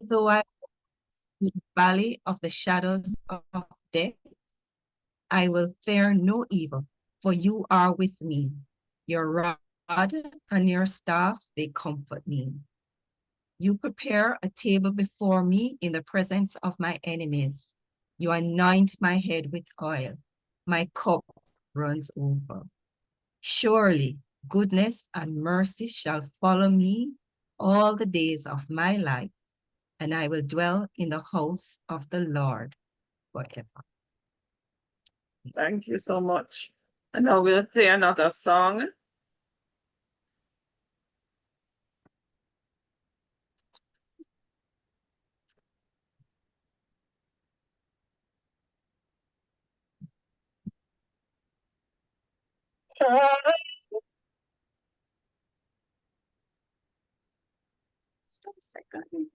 though I walk through the valley of the shadows of death, I will fear no evil, for you are with me. Your rod and your staff, they comfort me. You prepare a table before me in the presence of my enemies. You anoint my head with oil. My cup runs over. Surely goodness and mercy shall follow me all the days of my life, and I will dwell in the house of the Lord forever. Thank you so much. And now we'll play another song. Stop a second.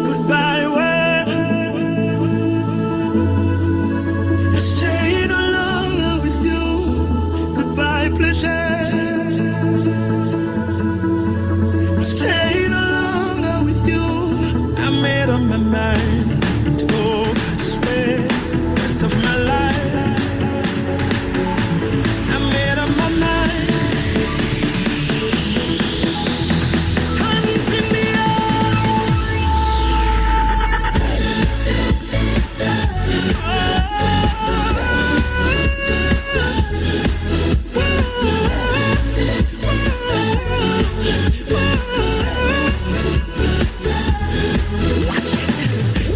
Goodbye, world. I stay no longer with you. Goodbye, pleasure. I stay no longer with you. I made up my mind to go spend the rest of my life. I made up my mind. Hands in the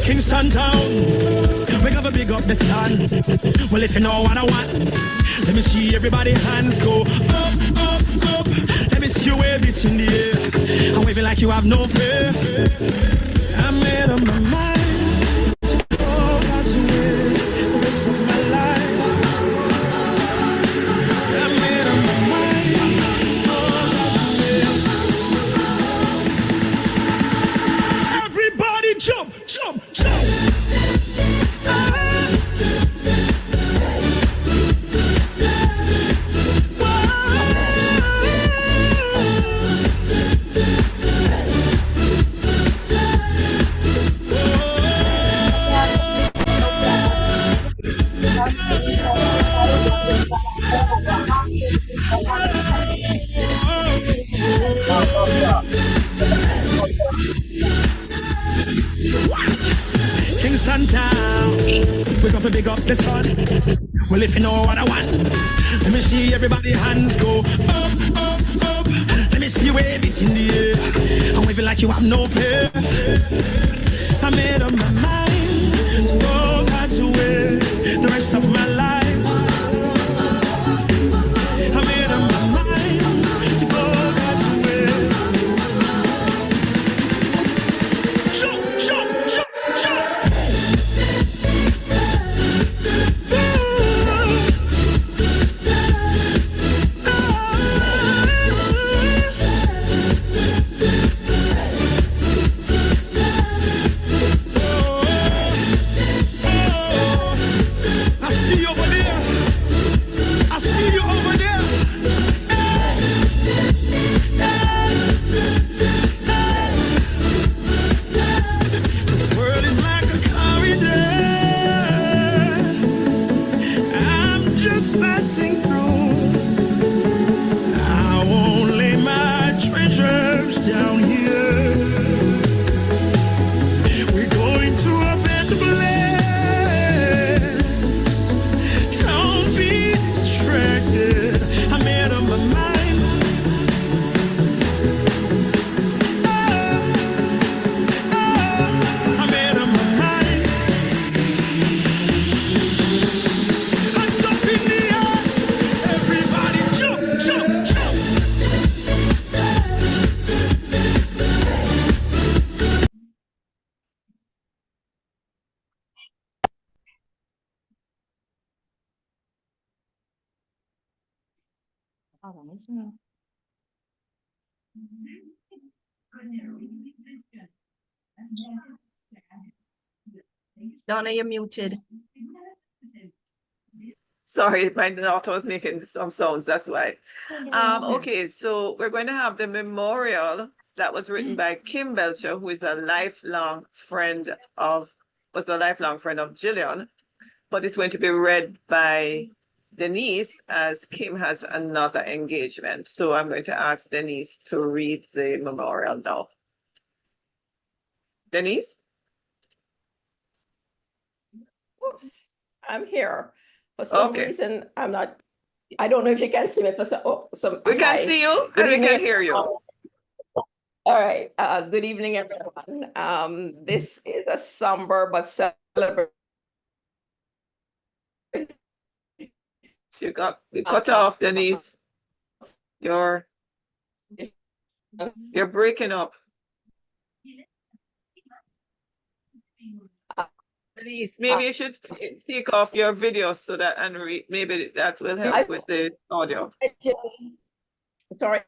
Kingston town, we gotta big up the sun. Well, if you know what I want, let me see everybody hands go up, up, up. Let me see you wave it in the air and wave it like you have no fear. I made up my mind to go God's way the rest of my life. I made up my mind to go God's way. Everybody jump, jump, jump. Kingston town, we got to big up the sun. Well, if you know what I want, let me see everybody hands go up, up, up. Let me see you wave it in the air and wave it like you have no fear. I made up my mind to go God's way the rest of my life. I made up my mind to go God's way. Jump, jump, jump, jump. I see you over there. I see you over there. This world is like a corridor. I'm just passing through. I won't lay my treasures down here. We're going to a better place. Don't be distracted. I made up my mind. I made up my mind. Hands up in the air, Donna, you're muted. Sorry, my daughter was making some sounds, that's why. Okay, so we're going to have the memorial that was written by Kim Belcher, who is a lifelong friend of, was a lifelong friend of Gillian, but it's going to be read by Denise as Kim has another engagement. So I'm going to ask Denise to read the memorial now. Denise? Oops, I'm here. For some Okay. reason, I don't know if you can see me for some. We can hi. see you Good and we can evening, hear you. All right, good evening, everyone. This is a somber but celebratory. You cut off, Denise. You're breaking up. Denise, maybe you should take off your video so that maybe that will help with the audio. Sorry.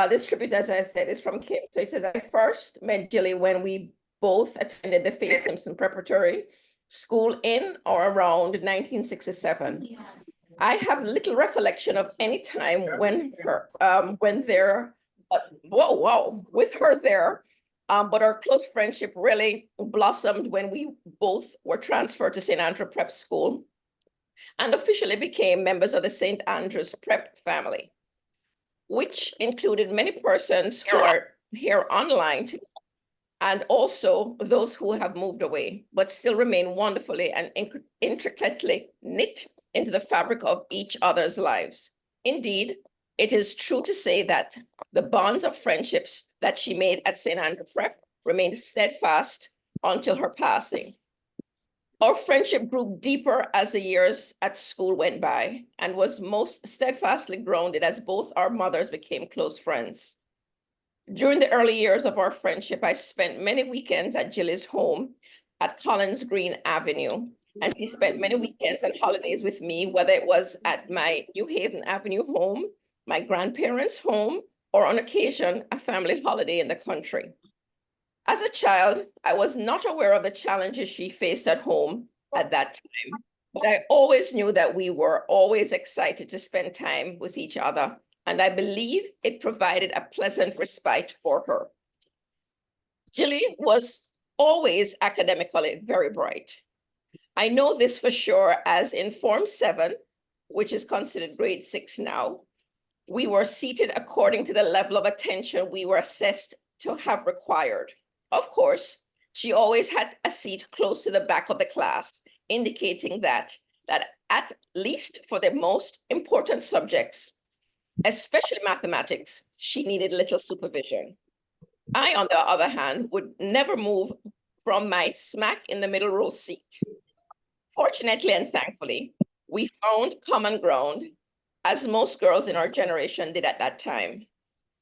This tribute, as I said, is from Kim. So it says, I first met Jilly when we both attended the Faye Simpson Preparatory School in or around 1967. I have little recollection of any time with her there, but our close friendship really blossomed when we both were transferred to St. Andrew Prep School and officially became members of the St. Andrews Prep family, which included many persons who are here online and also those who have moved away, but still remain wonderfully and intricately knit into the fabric of each other's lives. Indeed, it is true to say that the bonds of friendships that she made at St. Andrew Prep remained steadfast until her passing. Our friendship grew deeper as the years at school went by and was most steadfastly grounded as both our mothers became close friends. During the early years of our friendship, I spent many weekends at Jilly's home at Collins Green Avenue, and she spent many weekends and holidays with me, whether it was at my New Haven Avenue home, my grandparents' home, or on occasion, a family holiday in the country. As a child, I was not aware of the challenges she faced at home at that time, but I always knew that we were always excited to spend time with each other, and I believe it provided a pleasant respite for her. Jilly was always academically very bright. I know this for sure, as in Form 7, which is considered grade 6 now, we were seated according to the level of attention we were assessed to have required. Of course, she always had a seat close to the back of the class, indicating that at least for the most important subjects, especially mathematics, she needed little supervision. I, on the other hand, would never move from my smack in the middle row seat. Fortunately and thankfully, we found common ground, as most girls in our generation did at that time,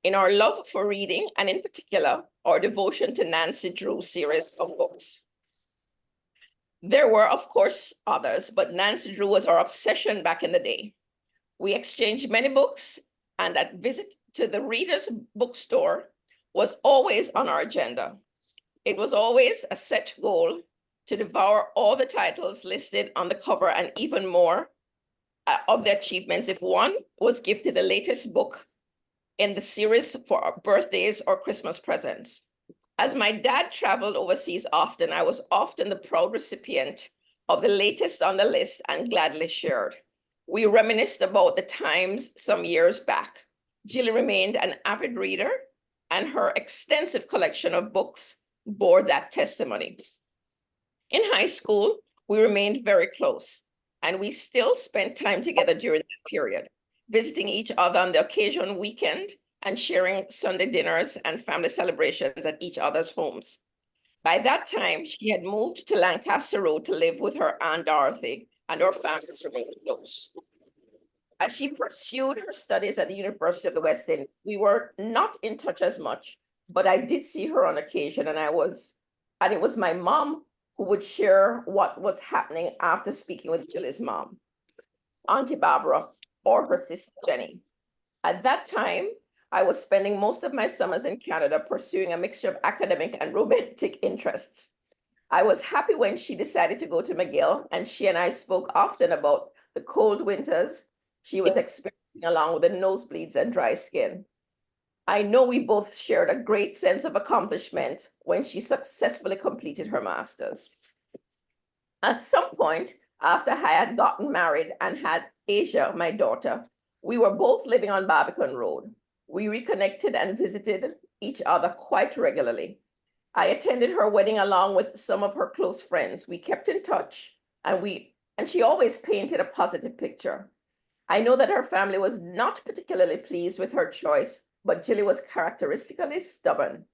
in our love for reading, and in particular, our devotion to Nancy Drew's series of books. There were, of course, others, but Nancy Drew was our obsession back in the day. We exchanged many books, and that visit to the reader's bookstore was always on our agenda. It was always a set goal to devour all the titles listed on the cover and even more of the achievements if one was gifted the latest book in the series for our birthdays or Christmas presents. As my dad traveled overseas often, I was often the proud recipient of the latest on the list and gladly shared. We reminisced about the times some years back. Jilly remained an avid reader, and her extensive collection of books bore that testimony. In high school, we remained very close, and we still spent time together during that period, visiting each other on the occasional weekend and sharing Sunday dinners and family celebrations at each other's homes. By that time, she had moved to Lancaster Road to live with her Aunt Dorothy, and our families remained close. As she pursued her studies at the University of the West Indies, we were not in touch as much, but I did see her on occasion, and it was my mom who would share what was happening after speaking with Jilly's mom. Auntie Barbara, or her sister Jenny. At that time, I was spending most of my summers in Canada pursuing a mixture of academic and romantic interests. I was happy when she decided to go to McGill, and she and I spoke often about the cold winters she was experiencing, along with the nosebleeds and dry skin. I know we both shared a great sense of accomplishment when she successfully completed her master's. At some point, after I had gotten married and had Asia, my daughter, we were both living on Barbican Road. We reconnected and visited each other quite regularly. I attended her wedding along with some of her close friends. We kept in touch, and she always painted a positive picture. I know that her family was not particularly pleased with her choice, but Jilly was characteristically stubborn.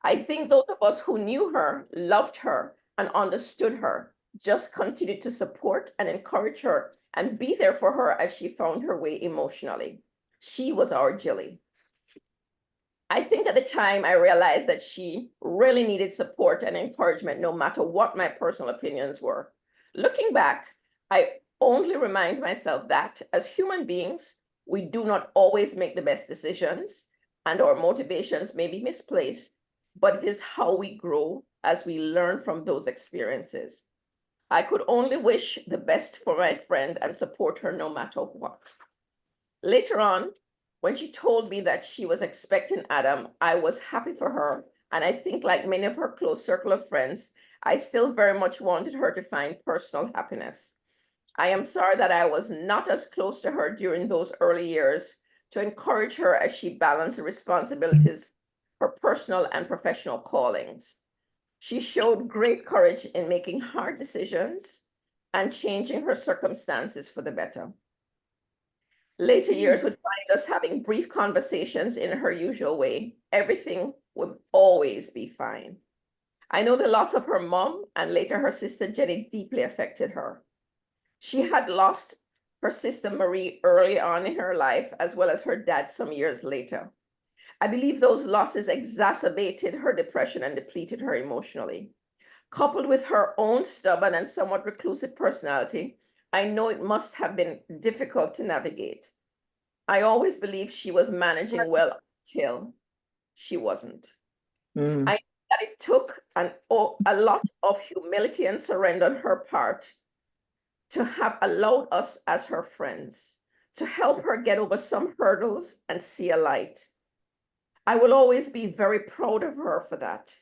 I think those of us who knew her, loved her, and understood her just continued to support and encourage her and be there for her as she found her way emotionally. She was our Jilly. I think at the time I realized that she really needed support and encouragement, no matter what my personal opinions were. Looking back, I only remind myself that as human beings, we do not always make the best decisions, and our motivations may be misplaced, but it is how we grow as we learn from those experiences. I could only wish the best for my friend and support her no matter what. Later on, when she told me that she was expecting Adam, I was happy for her. And I think, like many of her close circle of friends, I still very much wanted her to find personal happiness. I am sorry that I was not as close to her during those early years to encourage her as she balanced the responsibilities, her personal and professional callings. She showed great courage in making hard decisions and changing her circumstances for the better. Later years would find us having brief conversations in her usual way. Everything would always be fine. I know the loss of her mom and later her sister Jenny deeply affected her. She had lost her sister Marie early on in her life, as well as her dad some years later. I believe those losses exacerbated her depression and depleted her emotionally. Coupled with her own stubborn and somewhat reclusive personality, I know it must have been difficult to navigate. I always believed she was managing well until she wasn't. I know that it took a lot of humility and surrender on her part to have allowed us as her friends, to help her get over some hurdles and see a light. I will always be very proud of her for that.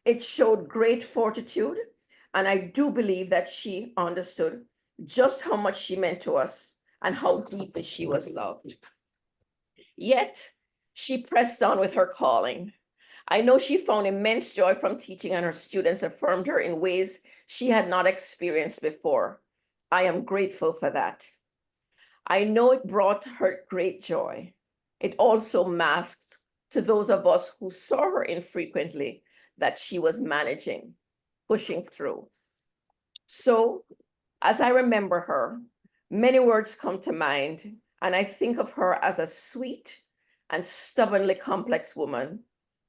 It showed great fortitude, and I do believe that she understood just how much she meant to us and how deeply she was loved. Yet, she pressed on with her calling. I know she found immense joy from teaching, and her students affirmed her in ways she had not experienced before. I am grateful for that. I know it brought her great joy. It also masked to those of us who saw her infrequently that she was managing, pushing through. So, as I remember her, many words come to mind, and I think of her as a sweet and stubbornly complex woman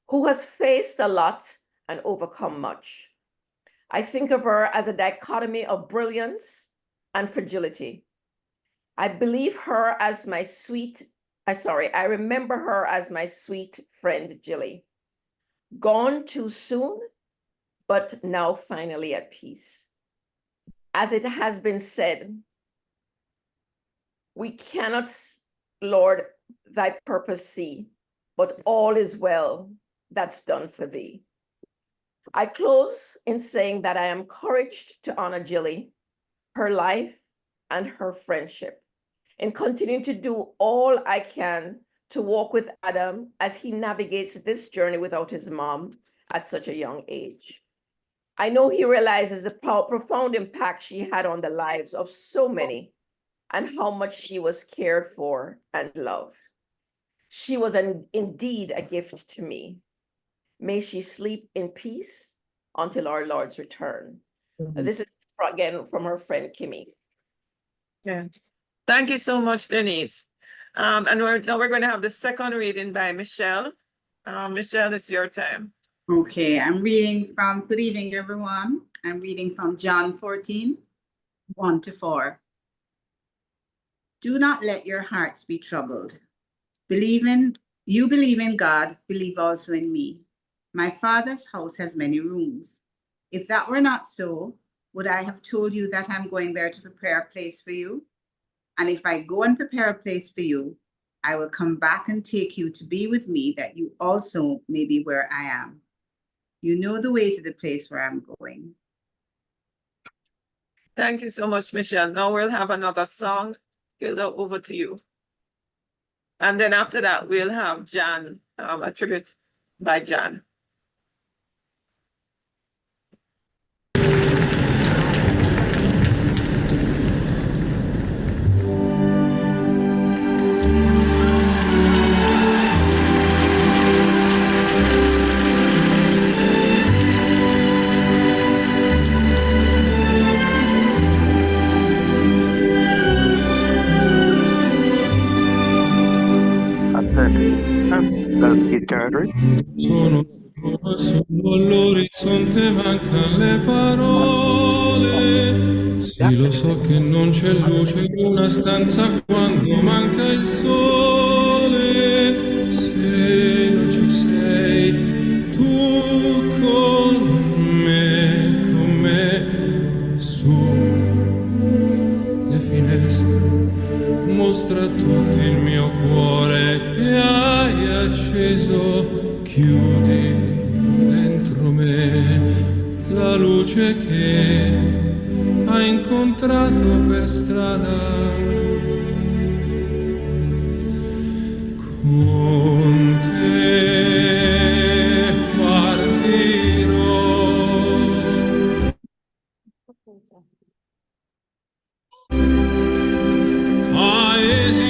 who has faced a lot and overcome much. I think of her as a dichotomy of brilliance and fragility. I remember her as my sweet friend, Jilly. Gone too soon, but now finally at peace. As it has been said, we cannot, Lord, thy purpose see, but all is well that's done for thee. I close in saying that I am encouraged to honor Jilly, her life, and her friendship, and continuing to do all I can to walk with Adam as he navigates this journey without his mom at such a young age. I know he realizes the profound impact she had on the lives of so many and how much she was cared for and loved. She was indeed a gift to me. May she sleep in peace until our Lord's return. This is again from her friend, Kimmy. Yeah. Thank you so much, Denise. And now we're going to have the second reading by Michelle. Michelle, it's your time. Okay, I'm reading from, good evening, everyone. I'm reading from John 14, 1-4. Do not let your hearts be troubled. You believe in God, believe also in me. My Father's house has many rooms. If that were not so, would I have told you that I'm going there to prepare a place for you? And if I go and prepare a place for you, I will come back and take you to be with me, that you also may be where I am. You know the way to the place where I'm going. Thank you so much, Michelle. Now we'll have another song. Gilda, over to you. And then after that, we'll have Jan, a tribute by Jan. Sono solo all'orizzonte, mancano le parole. Sì, lo so che non c'è luce in una stanza quando manca il sole. Se non ci sei tu con me, su le finestre. Mostra a tutti il mio cuore che hai acceso, chiudi dentro me la luce che hai incontrato per strada. Con te partirò. Paesi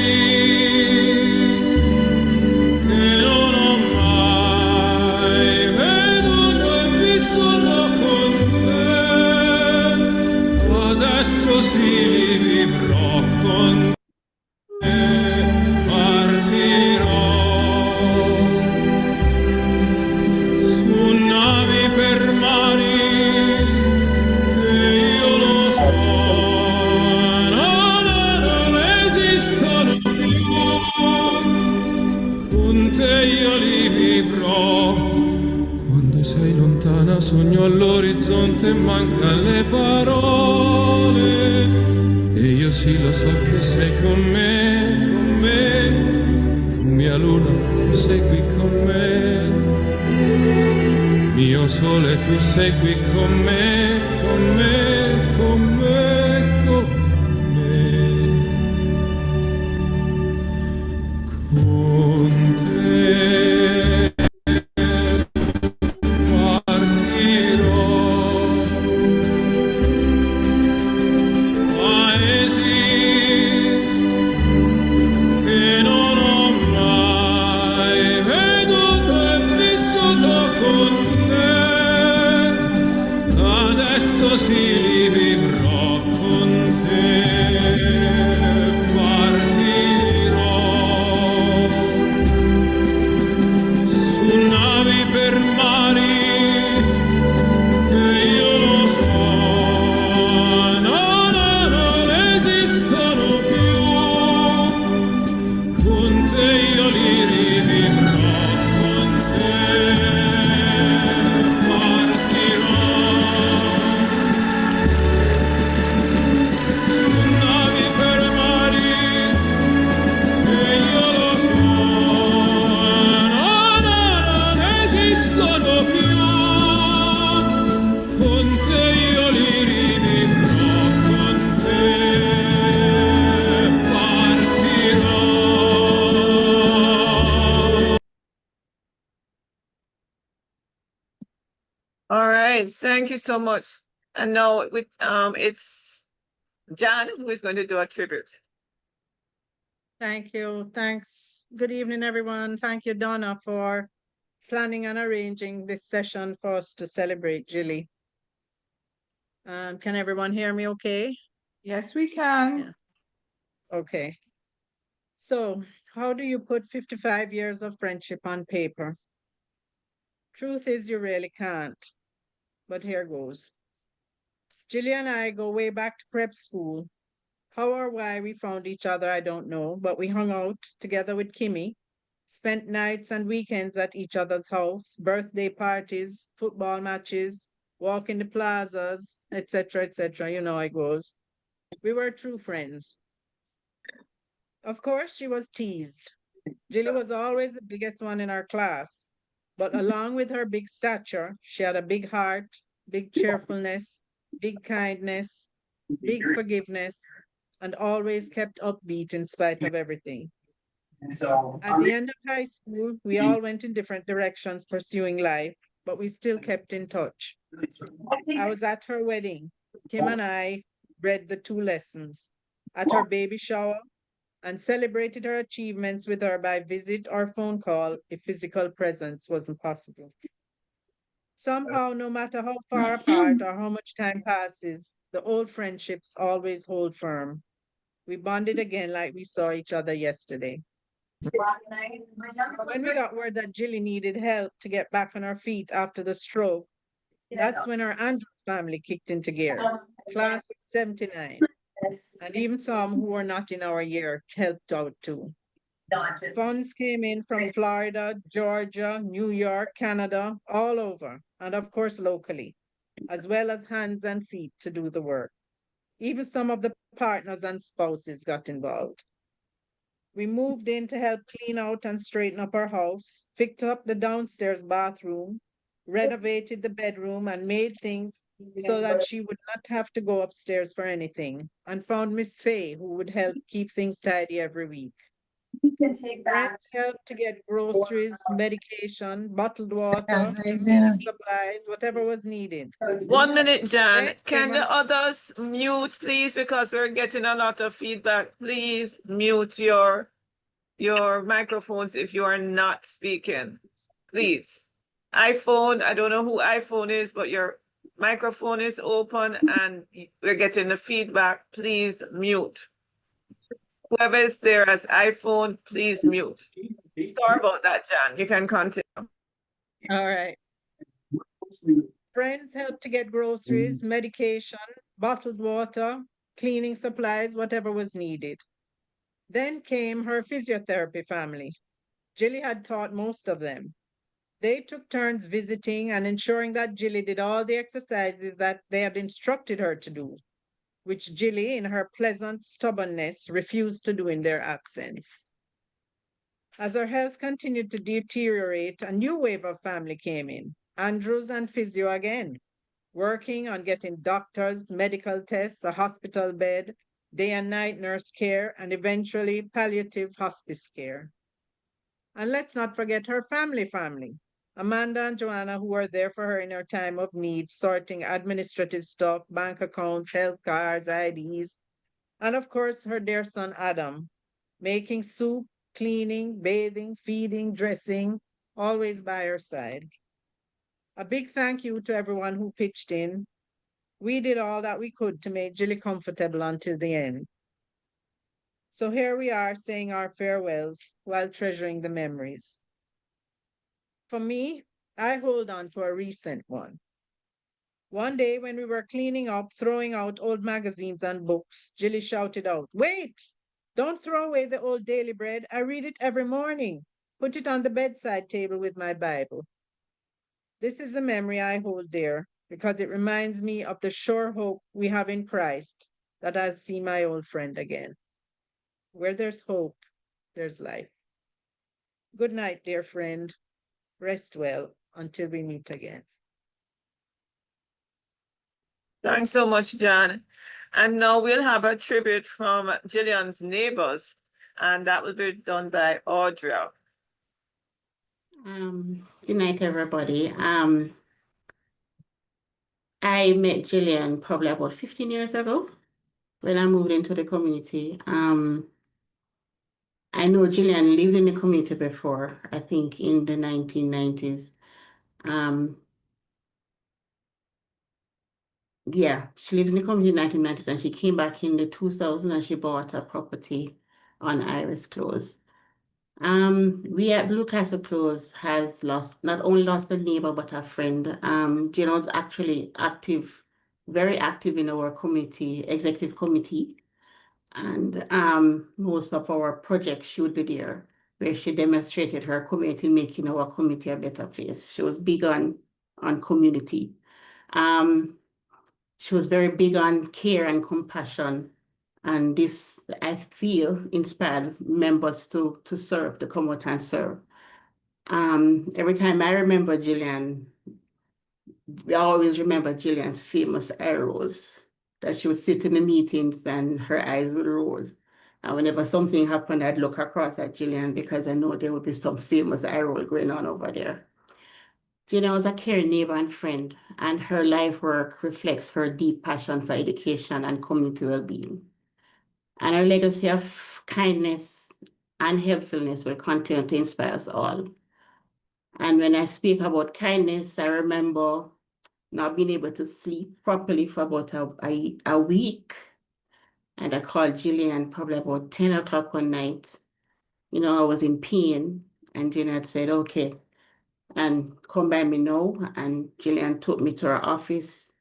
che non ho mai veduto e vissuto con te, adesso sì li vivrò con te, partirò su navi per mari che io lo so. Con te io li vivrò. Quando sei lontana sogno all'orizzonte e mancan le parole. E io sì lo so che sei con me, con me. Tu mia luna, tu sei qui con me. Mio sole, tu sei qui con me, con me, con me, con me. Con te partirò. Paesi che non ho mai veduto e vissuto con te, adesso sì li vivrò con te. Partirò su navi per mari che io lo so, non esistono più. Con te io li rivivrò, con te partirò. Su navi per mari che io lo so, non esistono più. Con te io li rivivrò, con te partirò. All right, thank you so much. And now it's Jan who is going to do a tribute. Thank you. Thanks. Good evening, everyone. Thank you, Donna, for planning and arranging this session for us to celebrate Gilly. Can everyone hear me okay? Yes, we can. Yeah. Okay. So how do you put 55 years of friendship on paper? Truth is you really can't, but here goes. Gilly and I go way back to prep school, How or why we found each other, I don't know, but we hung out together with Kimmy, spent nights and weekends at each other's house, birthday parties, football matches, walk in the plazas, etc., etc. You know how it goes. We were true friends. Of course, she was teased. Jilly was always the biggest one in our class, but along with her big stature, she had a big heart, big cheerfulness, big kindness, big forgiveness, and always kept upbeat in spite of everything. At the end of high school, we all went in different directions pursuing life, but we still kept in touch. I was at her wedding. Kim and I read the 2 lessons. At her baby shower, and celebrated her achievements with her by visit or phone call if physical presence wasn't possible. Somehow, no matter how far apart or how much time passes, the old friendships always hold firm. We bonded again like we saw each other yesterday. When we got word that Jilly needed help to get back on her feet after the stroke, that's when our Andrews family kicked into gear. Class of 79. And even some who were not in our year helped out too. Funds came in from Florida, Georgia, New York, Canada, all over, and of course locally, as well as hands and feet to do the work. Even some of the partners and spouses got involved. We moved in to help clean out and straighten up our house, fixed up the downstairs bathroom, renovated the bedroom, and made things so that she would not have to go upstairs for anything, and found Miss Fay, who would help keep things tidy every week. Friends helped to get groceries, medication, bottled water, supplies, whatever was needed. 1 minute, Jan. Then Can came the our- others mute, please? Because we're getting a lot of feedback. Please mute your microphones if you are not speaking. Please. iPhone, I don't know who iPhone is, but your microphone is open and we're getting the feedback. Please mute. Whoever is there as iPhone, please mute. Sorry about that, Jan. You can continue. All right. Friends helped to get groceries, medication, bottled water, cleaning supplies, whatever was needed. Then came her physiotherapy family. Jilly had taught most of them. They took turns visiting and ensuring that Jilly did all the exercises that they had instructed her to do, which Jilly, in her pleasant stubbornness, refused to do in their absence. As her health continued to deteriorate, a new wave of family came in, Andrews and physio again, working on getting doctors, medical tests, a hospital bed, day and night nurse care, and eventually palliative hospice care. And let's not forget her family, Amanda and Joanna, who were there for her in her time of need, sorting administrative stuff, bank accounts, health cards, IDs, and of course, her dear son, Adam, making soup, cleaning, bathing, feeding, dressing, always by her side. A big thank you to everyone who pitched in. We did all that we could to make Jilly comfortable until the end. So here we are saying our farewells while treasuring the memories. For me, I hold on to a recent one. One day when we were cleaning up, throwing out old magazines and books, Jilly shouted out, "Wait! Don't throw away the old daily bread. I read it every morning. Put it on the bedside table with my Bible." This is a memory I hold dear because it reminds me of the sure hope we have in Christ that I'll see my old friend again. Where there's hope, there's life. Good night, dear friend. Rest well until we meet again. Thanks so much, Jan. And now we'll have a tribute from Gillian's neighbors, and that will be done by Andrea. Good night, everybody. I met Gillian probably about 15 years ago when I moved into the community. I know Gillian lived in the community before, I think in the 1990s. Yeah, she lived in the community in the 1990s and she came back in the 2000s and she bought a property on Iris Close. We at Blue Castle Close has not only lost a neighbor, but a friend. Gino's actually active, very active in our community, executive committee. And most of our projects she would be there, where she demonstrated her community, making our community a better place. She was big on community. She was very big on care and compassion. And this, I feel, inspired members to serve, to come out and serve. Every time I remember Gillian, I always remember Gillian's famous arrows, that she would sit in the meetings and her eyes would roll. And whenever something happened, I'd look across at Gillian because I know there would be some famous eye roll going on over there. Gillian was a caring neighbor and friend, and her life work reflects her deep passion for education and community well-being. And her legacy of kindness and helpfulness will continue to inspire us all. And when I speak about kindness, I remember not being able to sleep properly for about a week. And I called Gillian probably about 10 o'clock one night. You know, I was in pain. And Gillian had said, okay, and come by me now. And Gillian took me to her office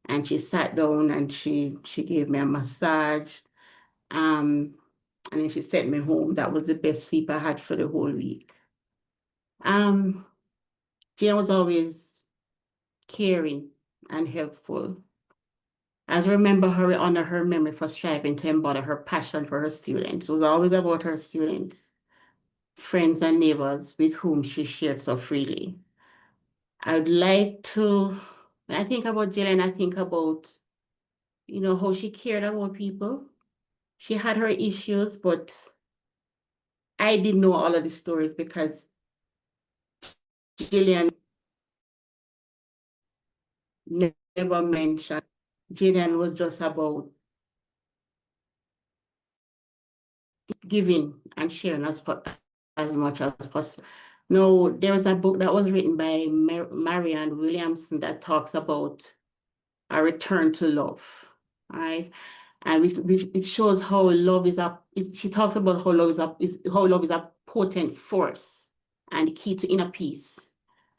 and she sat down and she gave me a massage. And then she sent me home. That was the best sleep I had for the whole week. Gillian was always caring and helpful. As I remember her, we honor her memory for striving to embody her passion for her students. It was always about her students, friends and neighbors with whom she shared so freely. I'd like to, when I think about Gillian, I think about, you know, how she cared about people. She had her issues, but I didn't know all of the stories because Gillian never mentioned. Gillian was just about giving and sharing as much as possible. No, there was a book that was written by Marianne Williamson that talks about a return to love, right? And it shows how love is she talks about how love is a potent force and the key to inner peace,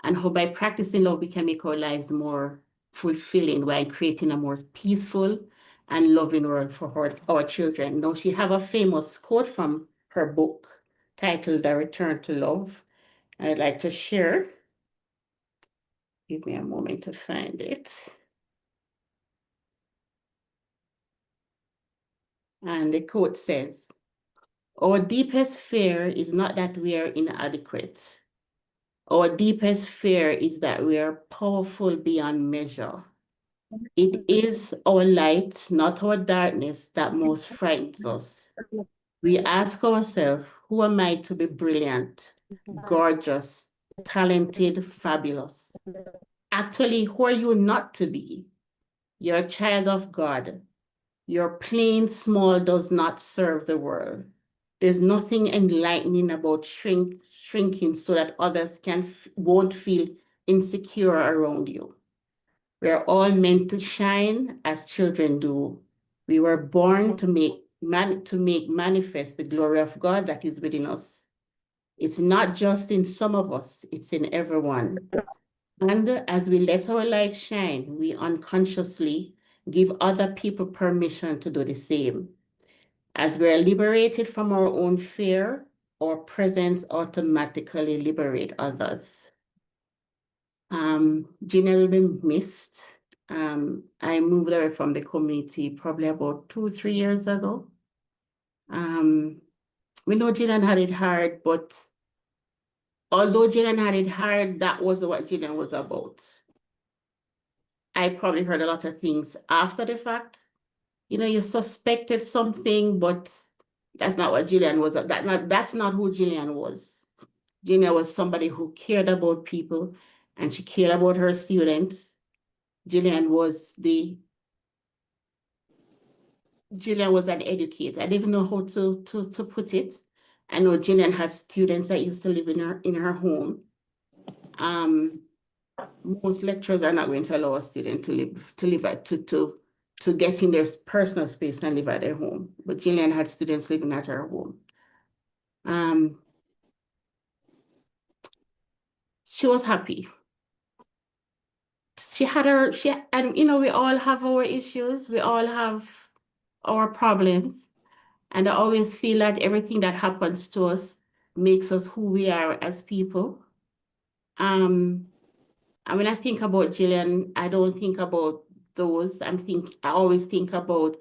and how by practicing love we can make our lives more fulfilling while creating a more peaceful and loving world for our children. Now, she have a famous quote from her book titled "A Return to Love." I'd like to share. Give me a moment to find it. And the quote says, "Our deepest fear is not that we are inadequate. Our deepest fear is that we are powerful beyond measure. It is our light, not our darkness, that most frightens us. We ask ourselves, who am I to be brilliant, gorgeous, talented, fabulous? Actually, who are you not to be? You're a child of God. Your plain small does not serve the world. There's nothing enlightening about shrinking so that others won't feel insecure around you. We're all meant to shine as children do. We were born to make manifest the glory of God that is within us. It's not just in some of us, it's in everyone. And as we let our light shine, we unconsciously give other people permission to do the same. As we are liberated from our own fear, our presence automatically liberates others. Gina will be missed. I moved away from the community probably about 2-3 years ago. We know Gillian had it hard, but although Gillian had it hard, that wasn't what Gillian was about. I probably heard a lot of things after the fact. You know, you suspected something, but that's not what Gillian was. That's not who Gillian was. Gillian was somebody who cared about people, and she cared about her students. Gillian was an educator. I didn't know how to put it. I know Gillian had students that used to live in her home. Most lecturers are not going to allow a student to get in their personal space and live at their home. But Gillian had students living at her home. She was happy. And you know, we all have our issues. We all have our problems. And I always feel that everything that happens to us makes us who we are as people. And when I think about Gillian, I don't think about those. I always think about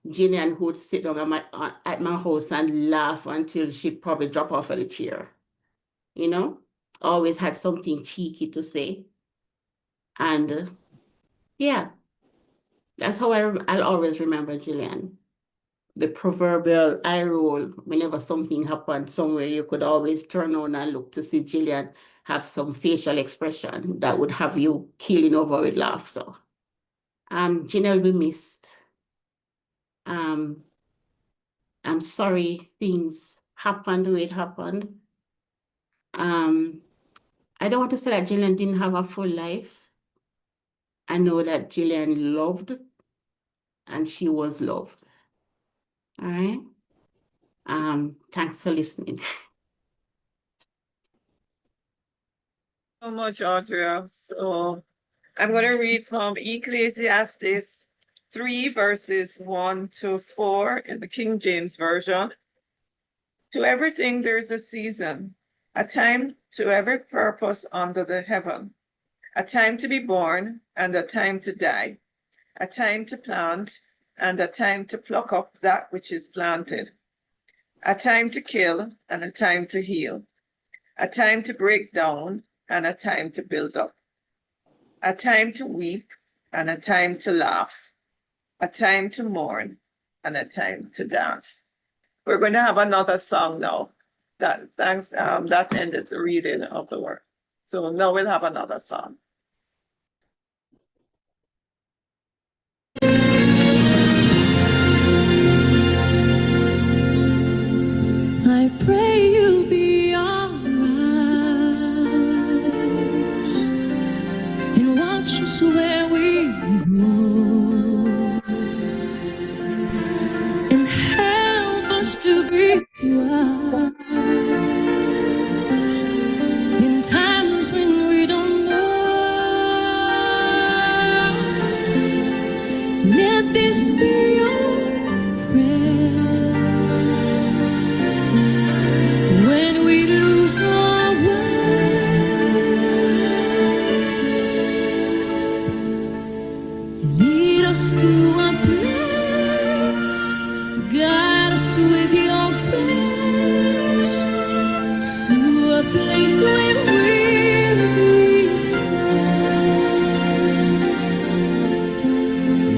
Gillian who would sit down at my house and laugh until she'd probably drop off of the chair. You know, always had something cheeky to say. And yeah, that's how I'll always remember Gillian. The proverbial eye roll whenever something happened somewhere, you could always turn on and look to see Gillian have some facial expression that would have you keeling over with laughter. Gillian will be missed. I'm sorry things happened the way it happened. I don't want to say that Gillian didn't have a full life. I know that Gillian loved and she was loved. All right. Thanks for listening. So much, Andrea. So I'm going to read from Ecclesiastes 3 verses 1 to 4 in the King James Version. To everything there's a season, a time to every purpose under the heaven, a time to be born and a time to die, a time to plant and a time to pluck up that which is planted, a time to kill and a time to heal, a time to break down and a time to build up, a time to weep and a time to laugh, a time to mourn and a time to dance. We're going to have another song now. That ended the reading of the word. So now we'll have another song. I pray you'll be alright and watch us where we go and help us to be wise in times when we don't know. Let this be your prayer. When we lose our way, lead us to a place, guide us with your grace, to a place where we'll be safe.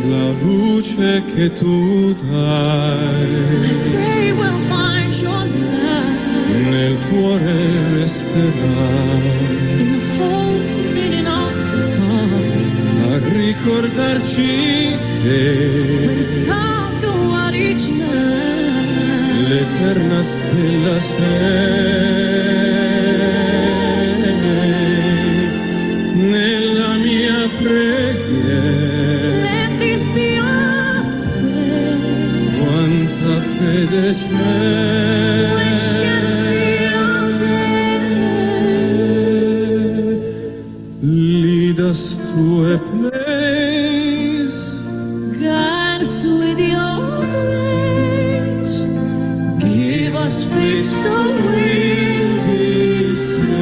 La luce che tu dai I pray we'll find your light nel cuore resterà and hold it in our heart. a ricordarci When che stars go out each night, l'eterna stella sei nella mia preghiera. let this be our prayer. Quanta fede c'è. When shadows fill our day, Lead us to a place, guide us with your grace. Give us faith so we'll be safe.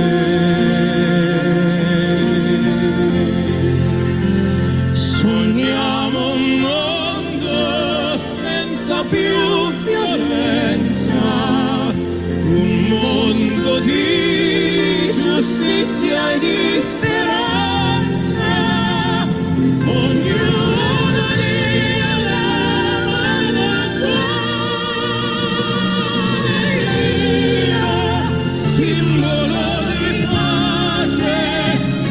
Sogniamo un mondo senza più violenza, un mondo di giustizia e di speranza. Ognuno di la simbolo di pace,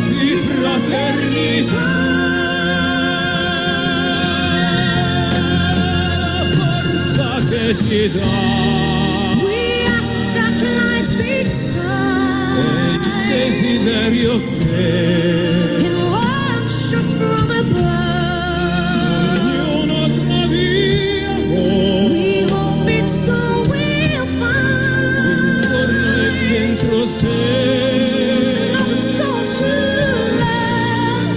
di fraternità. La forza che ci dà We ask that life be il kind desiderio che and wash us from above. ognuno troviamo We hope it's so we'll find intorno e dentro sé. another soul to love.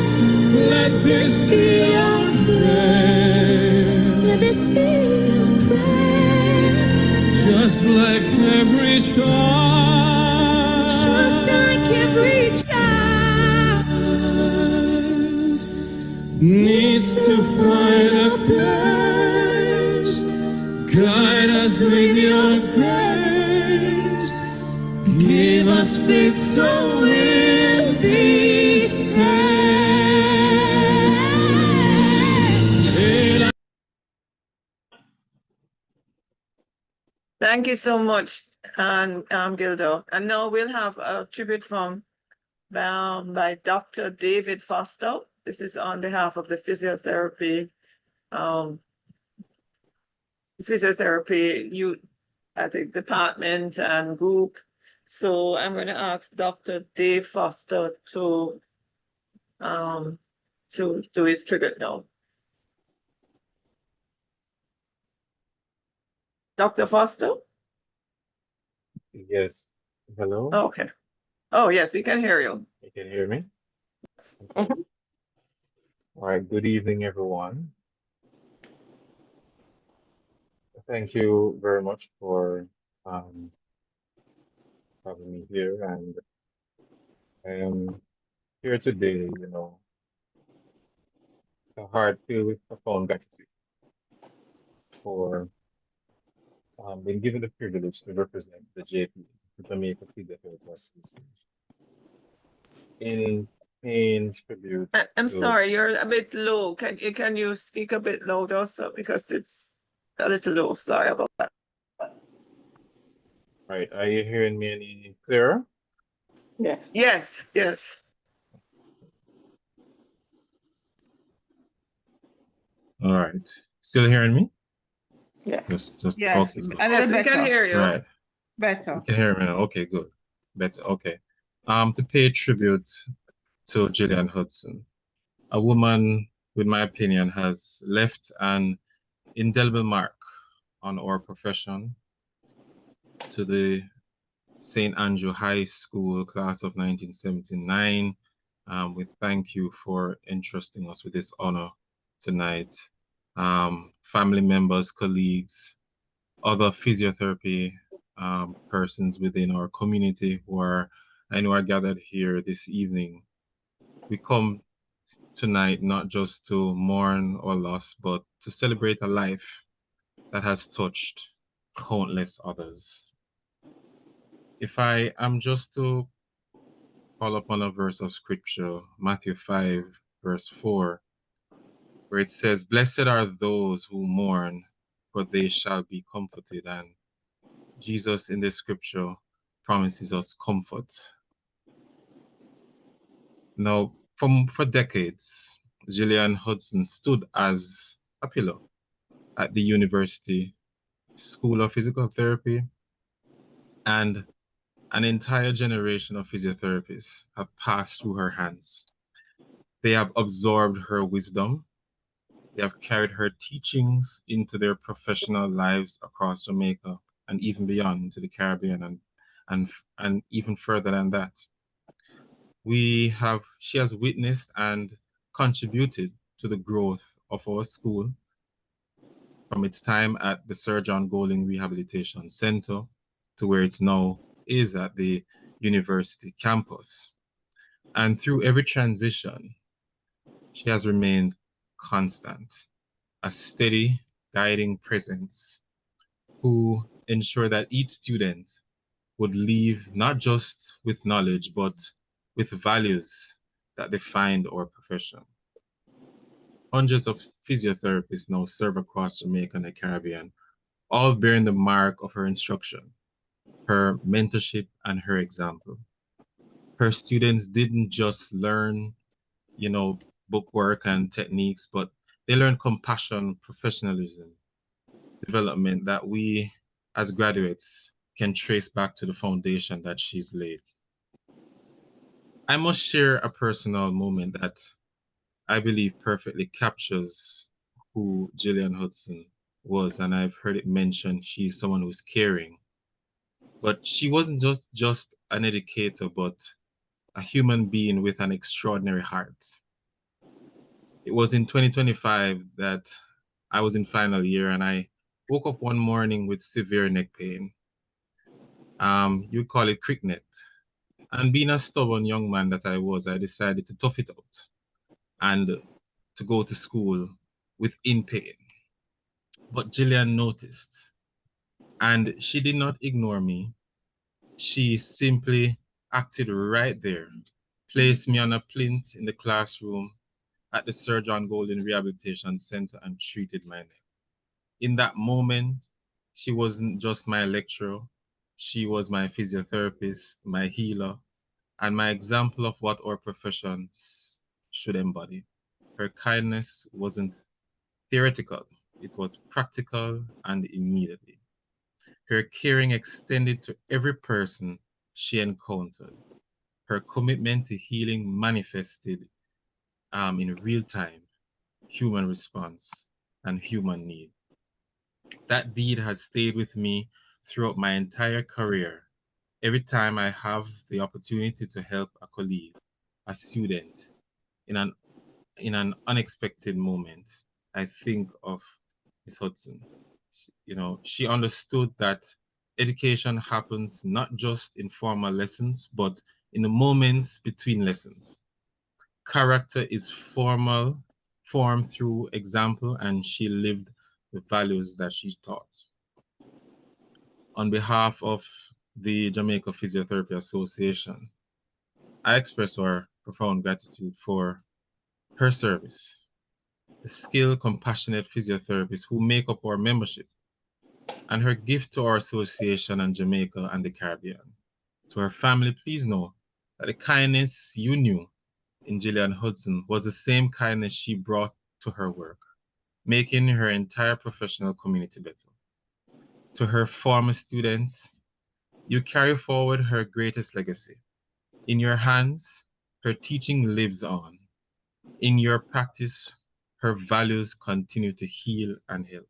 Let this be our prayer. Let this be your prayer. Just like every child. Just like every child Needs to find a place. Guide us with your grace. Give us faith so we'll be saved. Thank you so much, and Gildo. And now we'll have a tribute from by Dr. David Foster. This is on behalf of the physiotherapy youth, I think, department and group. So I'm going to ask Dr. Dave Foster to do his tribute now. Dr. Foster? Yes. Hello? Okay. Oh, yes, we can hear you. You can hear me? Okay. All right. Good evening, everyone. Thank you very much for having me here. And I am here today, a heart filled with profound gratitude for being given the privilege to represent the JP, the Jamaica Physiotherapy Association, in paying tribute. I'm to- sorry, you're a bit low. Can you speak a bit louder, so because it's a little low? Sorry about that. Right. Are you hearing me any clearer? Yes. Yes, yes. All right. Still hearing me? Yes. Just Yes, okay. Good. a Yes, little we can better. hear you. Right. Better. You can hear me now. Okay, good. Better. Okay. To pay tribute to Gillian Hudson, a woman, with my opinion, has left an indelible mark on our profession. To the St. Andrew High School class of 1979, we thank you for entrusting us with this honor tonight. Family members, colleagues, other physiotherapy persons within our community who are gathered here this evening. We come tonight not just to mourn or loss, but to celebrate a life that has touched countless others. If I am just to call upon a verse of scripture, Matthew 5, verse 4, where it says, "Blessed are those who mourn, for they shall be comforted." And Jesus in the scripture promises us comfort. Now, for decades, Gillian Hudson stood as a pillar at the University School of Physical Therapy, and an entire generation of physiotherapists have passed through her hands. They have absorbed her wisdom. They have carried her teachings into their professional lives across Jamaica and even beyond into the Caribbean and even further than that. She has witnessed and contributed to the growth of our school from its time at the Sir John Golding Rehabilitation Center to where it now is at the university campus. And through every transition, she has remained constant, a steady guiding presence who ensured that each student would leave not just with knowledge, but with values that defined our profession. Hundreds of physiotherapists now serve across Jamaica and the Caribbean, all bearing the mark of her instruction, her mentorship, and her example. Her students didn't just learn, bookwork and techniques, but they learned compassion, professionalism, development that we as graduates can trace back to the foundation that she's laid. I must share a personal moment that I believe perfectly captures who Gillian Hudson was, and I've heard it mentioned she's someone who's caring. But she wasn't just an educator, but a human being with an extraordinary heart. It was in 2025 that I was in final year, and I woke up one morning with severe neck pain. You'd call it cricknet. And being a stubborn young man that I was, I decided to tough it out and to go to school within pain. But Gillian noticed, and she did not ignore me. She simply acted right there, placed me on a plinth in the classroom at the Sir John Golden Rehabilitation Center and treated my neck. In that moment, she wasn't just my lecturer, she was my physiotherapist, my healer, and my example of what our professions should embody. Her kindness wasn't theoretical, it was practical and immediately. Her caring extended to every person she encountered. Her commitment to healing manifested in real time, human response and human need. That deed has stayed with me throughout my entire career. Every time I have the opportunity to help a colleague, a student, in an unexpected moment, I think of Ms. Hudson. She understood that education happens not just in formal lessons, but in the moments between lessons. Character is formed through example, and she lived the values that she taught. On behalf of the Jamaica Physiotherapy Association, I express our profound gratitude for her service, the skilled, compassionate physiotherapists who make up our membership, and her gift to our association and Jamaica and the Caribbean. To her family, please know that the kindness you knew in Gillian Hudson was the same kindness she brought to her work, making her entire professional community better. To her former students, you carry forward her greatest legacy. In your hands, her teaching lives on. In your practice, her values continue to heal and help.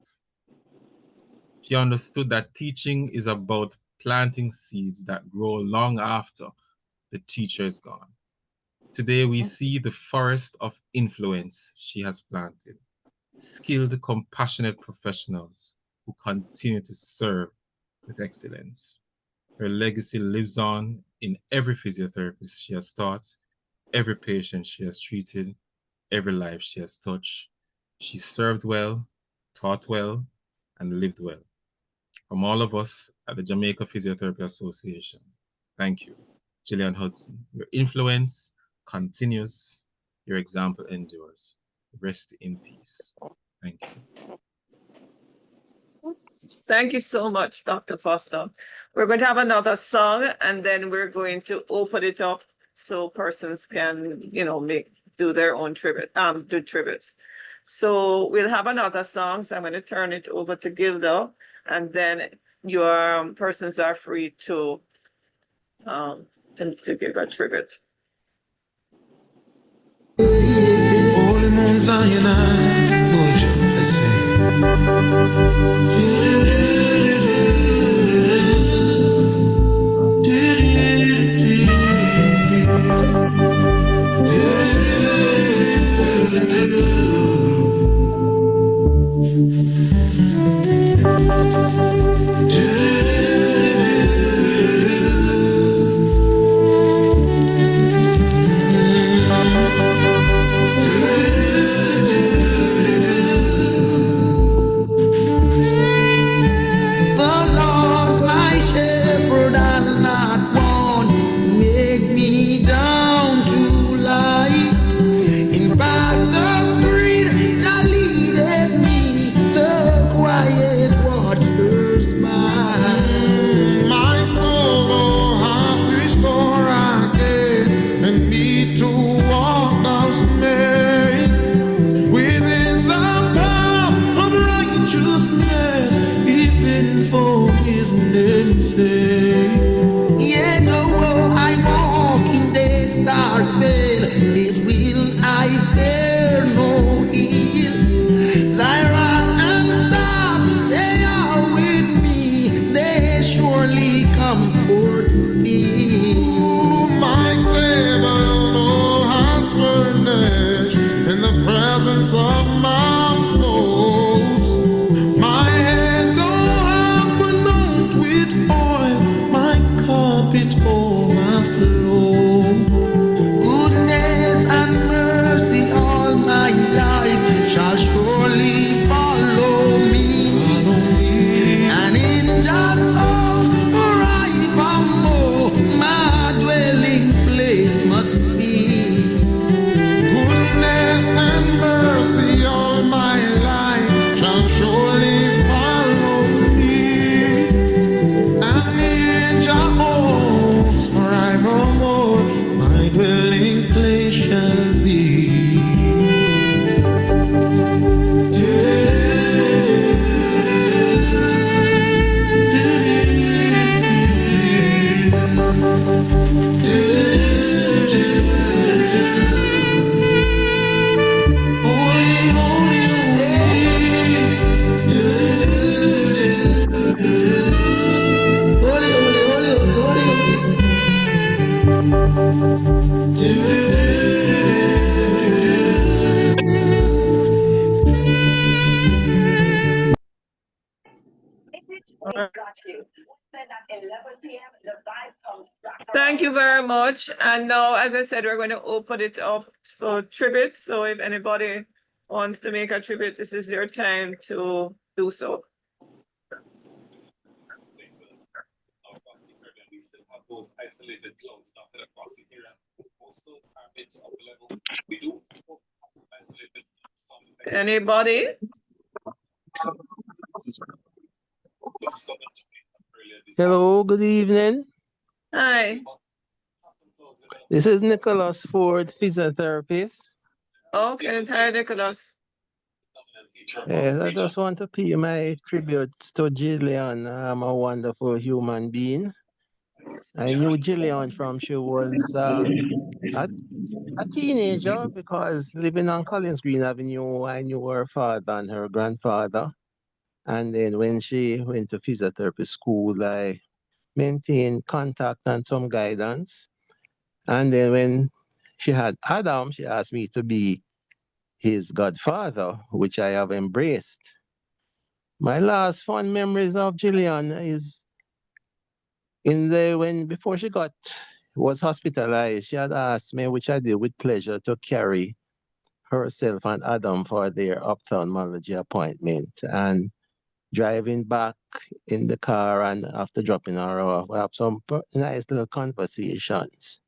She understood that teaching is about planting seeds that grow long after the teacher is gone. Today, we see the forest of influence she has planted, skilled, compassionate professionals who continue to serve with excellence. Her legacy lives on in every physiotherapist she has taught, every patient she has treated, every life she has touched. She served well, taught well, and lived well. From all of us at the Jamaica Physiotherapy Association, thank you, Gillian Hudson. Your influence continues, your example endures. Rest in peace. Thank you. Thank you so much, Dr. Foster. We're going to have another song, and then we're going to open it up so persons can, do their own tributes. So we'll have another song. So I'm going to turn it over to Gilda, and then your persons are free to give a tribute. Holy Mount Zion, let's Holy, holy, holy, holy, Thank you very much. And now, as I said, we're going to open it up for tributes. So if anybody wants to make a tribute, this is your time to do so. Those isolated clouds dotted across the area. Coastal average of the level. We do isolated clouds. Anybody? Hello, good evening. Hi. This is Nicholas Ford, physiotherapist. Okay, hi, Nicholas. Yes, I just want to pay my tributes to Gillian. I'm a wonderful human being. I knew Gillian from she was a teenager because living on Collins Green Avenue, I knew her father and her grandfather. And then when she went to physiotherapy school, I maintained contact and some guidance. And then when she had Adam, she asked me to be his godfather, which I have embraced. My last fond memories of Gillian is before she was hospitalized, she had asked me, which I did with pleasure, to carry herself and Adam for their ophthalmology appointment. And driving back in the car and after dropping her off, we have some nice little conversations.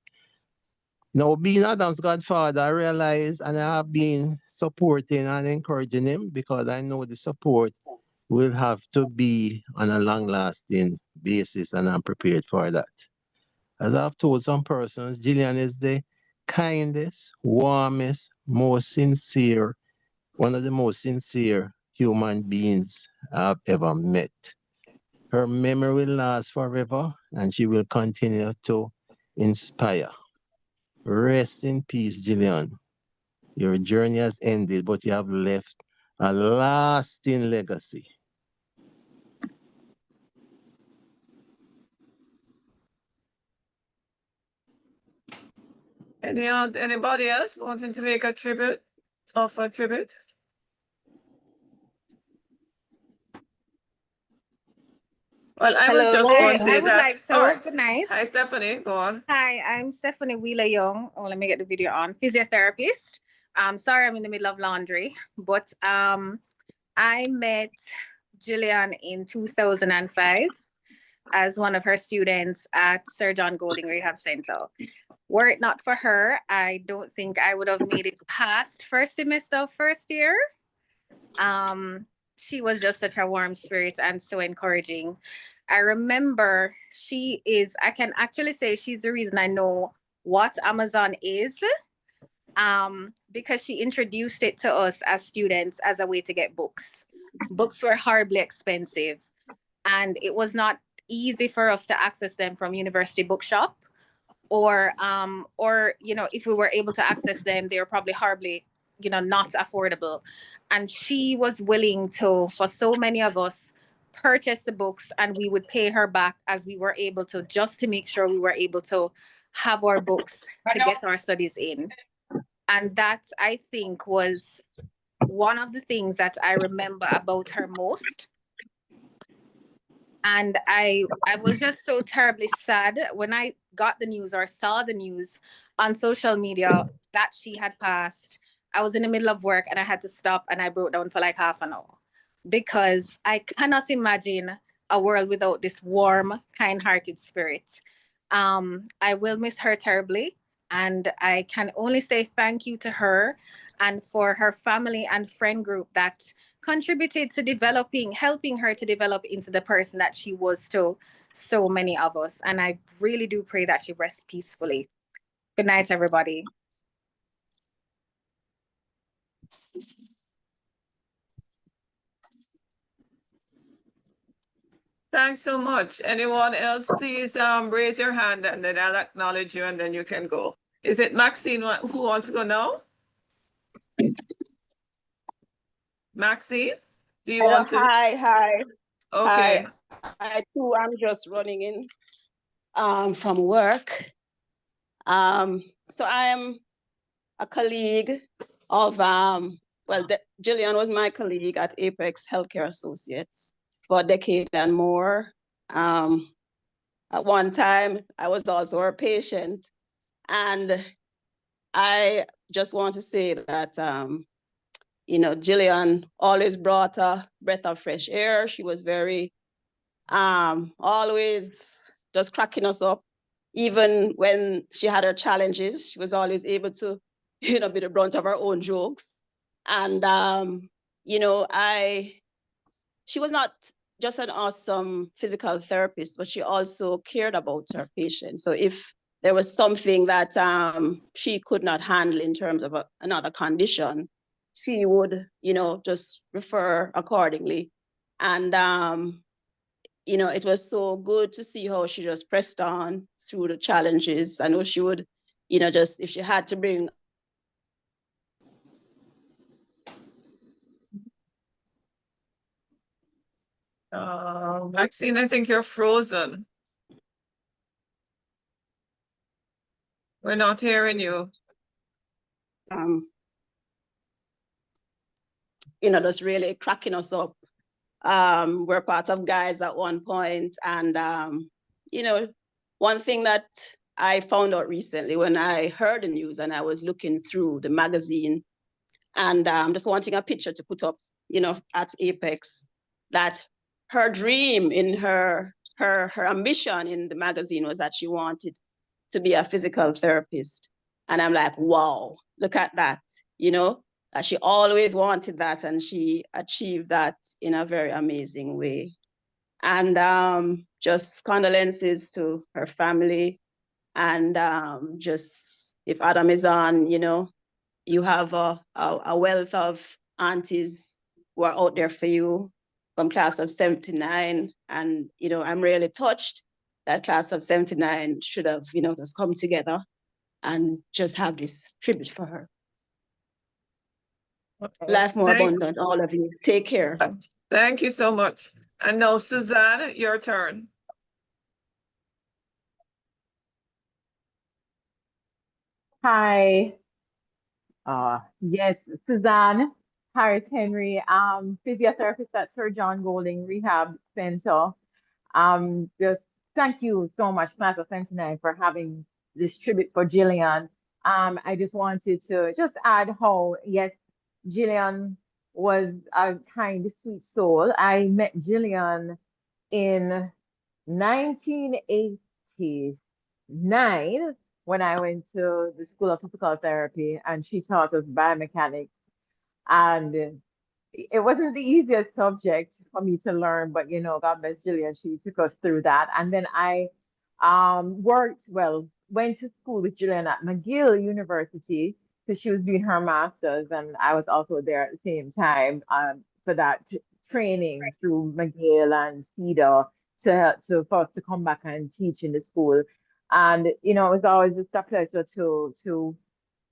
Now, being Adam's godfather, I realize, and I have been supporting and encouraging him because I know the support will have to be on a long-lasting basis, and I'm prepared for that. As I've told some persons, Gillian is the kindest, warmest, most sincere, one of the most sincere human beings I've ever met. Her memory will last forever, and she will continue to inspire. Rest in peace, Gillian. Your journey has ended, but you have left a lasting legacy. Anybody else wanting to make a tribute? Offer a tribute? Well, I will just go and say I would that. like to. All right. Good night. Hi, Stephanie. Go on. Hi, I'm Stephanie Wheeler Young. Oh, let me get the video on. Physiotherapist. Sorry, I'm in the middle of laundry, but I met Gillian in 2005 as one of her students at Sir John Golding Rehab Center. Were it not for her, I don't think I would have made it past first semester of first year. She was just such a warm spirit and so encouraging. I remember I can actually say she's the reason I know what Amazon is, because she introduced it to us as students as a way to get books. Books were horribly expensive, and it was not easy for us to access them from University Bookshop, or if we were able to access them, they were probably horribly, not affordable. And she was willing to, for so many of us, purchase the books, and we would pay her back as we were able to, just to make sure we were able to have our books to get our studies in. And that, I think, was one of the things that I remember about her most. And I was just so terribly sad when I got the news or saw the news on social media that she had passed. I was in the middle of work and I had to stop, and I broke down for like half an hour because I cannot imagine a world without this warm, kind-hearted spirit. I will miss her terribly, and I can only say thank you to her and for her family and friend group that contributed to helping her to develop into the person that she was to so many of us. And I really do pray that she rests peacefully. Good night, everybody. Thanks so much. Anyone else, please raise your hand and then I'll acknowledge you and then you can go. Is it Maxine who wants to go now? Maxine, do you want to? Hi. Okay. I too am just running in from work. So I am a colleague of Gillian was my colleague at Apex Healthcare Associates for a decade and more. At one time, I was also her patient, and I just want to say that Gillian always brought a breath of fresh air. She was very always just cracking us up. Even when she had her challenges, she was always able to, be the brunt of her own jokes. And she was not just an awesome physical therapist, but she also cared about her patients. So if there was something that she could not handle in terms of another condition, she would, just refer accordingly. And it was so good to see how she just pressed on through the challenges. I know she would, just if she had to bring. Maxine, I think you're frozen. We're not hearing you. Just really cracking us up. We're part of Guys at one point. And, one thing that I found out recently when I heard the news and I was looking through the magazine and just wanting a picture to put up, at Apex, that her dream in her ambition in the magazine was that she wanted to be a physical therapist. And I'm like, wow, look at that, that she always wanted that and she achieved that in a very amazing way. And just condolences to her family. And just if Adam is on, you have a wealth of aunties who are out there for you from class of 79. And, I'm really touched that class of 79 should have, just come together and just have this tribute for her. Life more abundant, all of you. Take care. Thank you so much. And now, Suzanne, your turn. Hi. Yes, Suzanne Harris Henry, physiotherapist at Sir John Golding Rehab Center. Just thank you so much, Plaza 79, for having this tribute for Gillian. I just wanted to just add how, yes, Gillian was a kind, sweet soul. I met Gillian in 1989 when I went to the School of Physical Therapy, and she taught us biomechanics. And it wasn't the easiest subject for me to learn, but God bless Gillian, she took us through that. And then I went to school with Gillian at McGill University because she was doing her master's, and I was also there at the same time for that training through McGill and CEDA for us to come back and teach in the school. And it was always just a pleasure to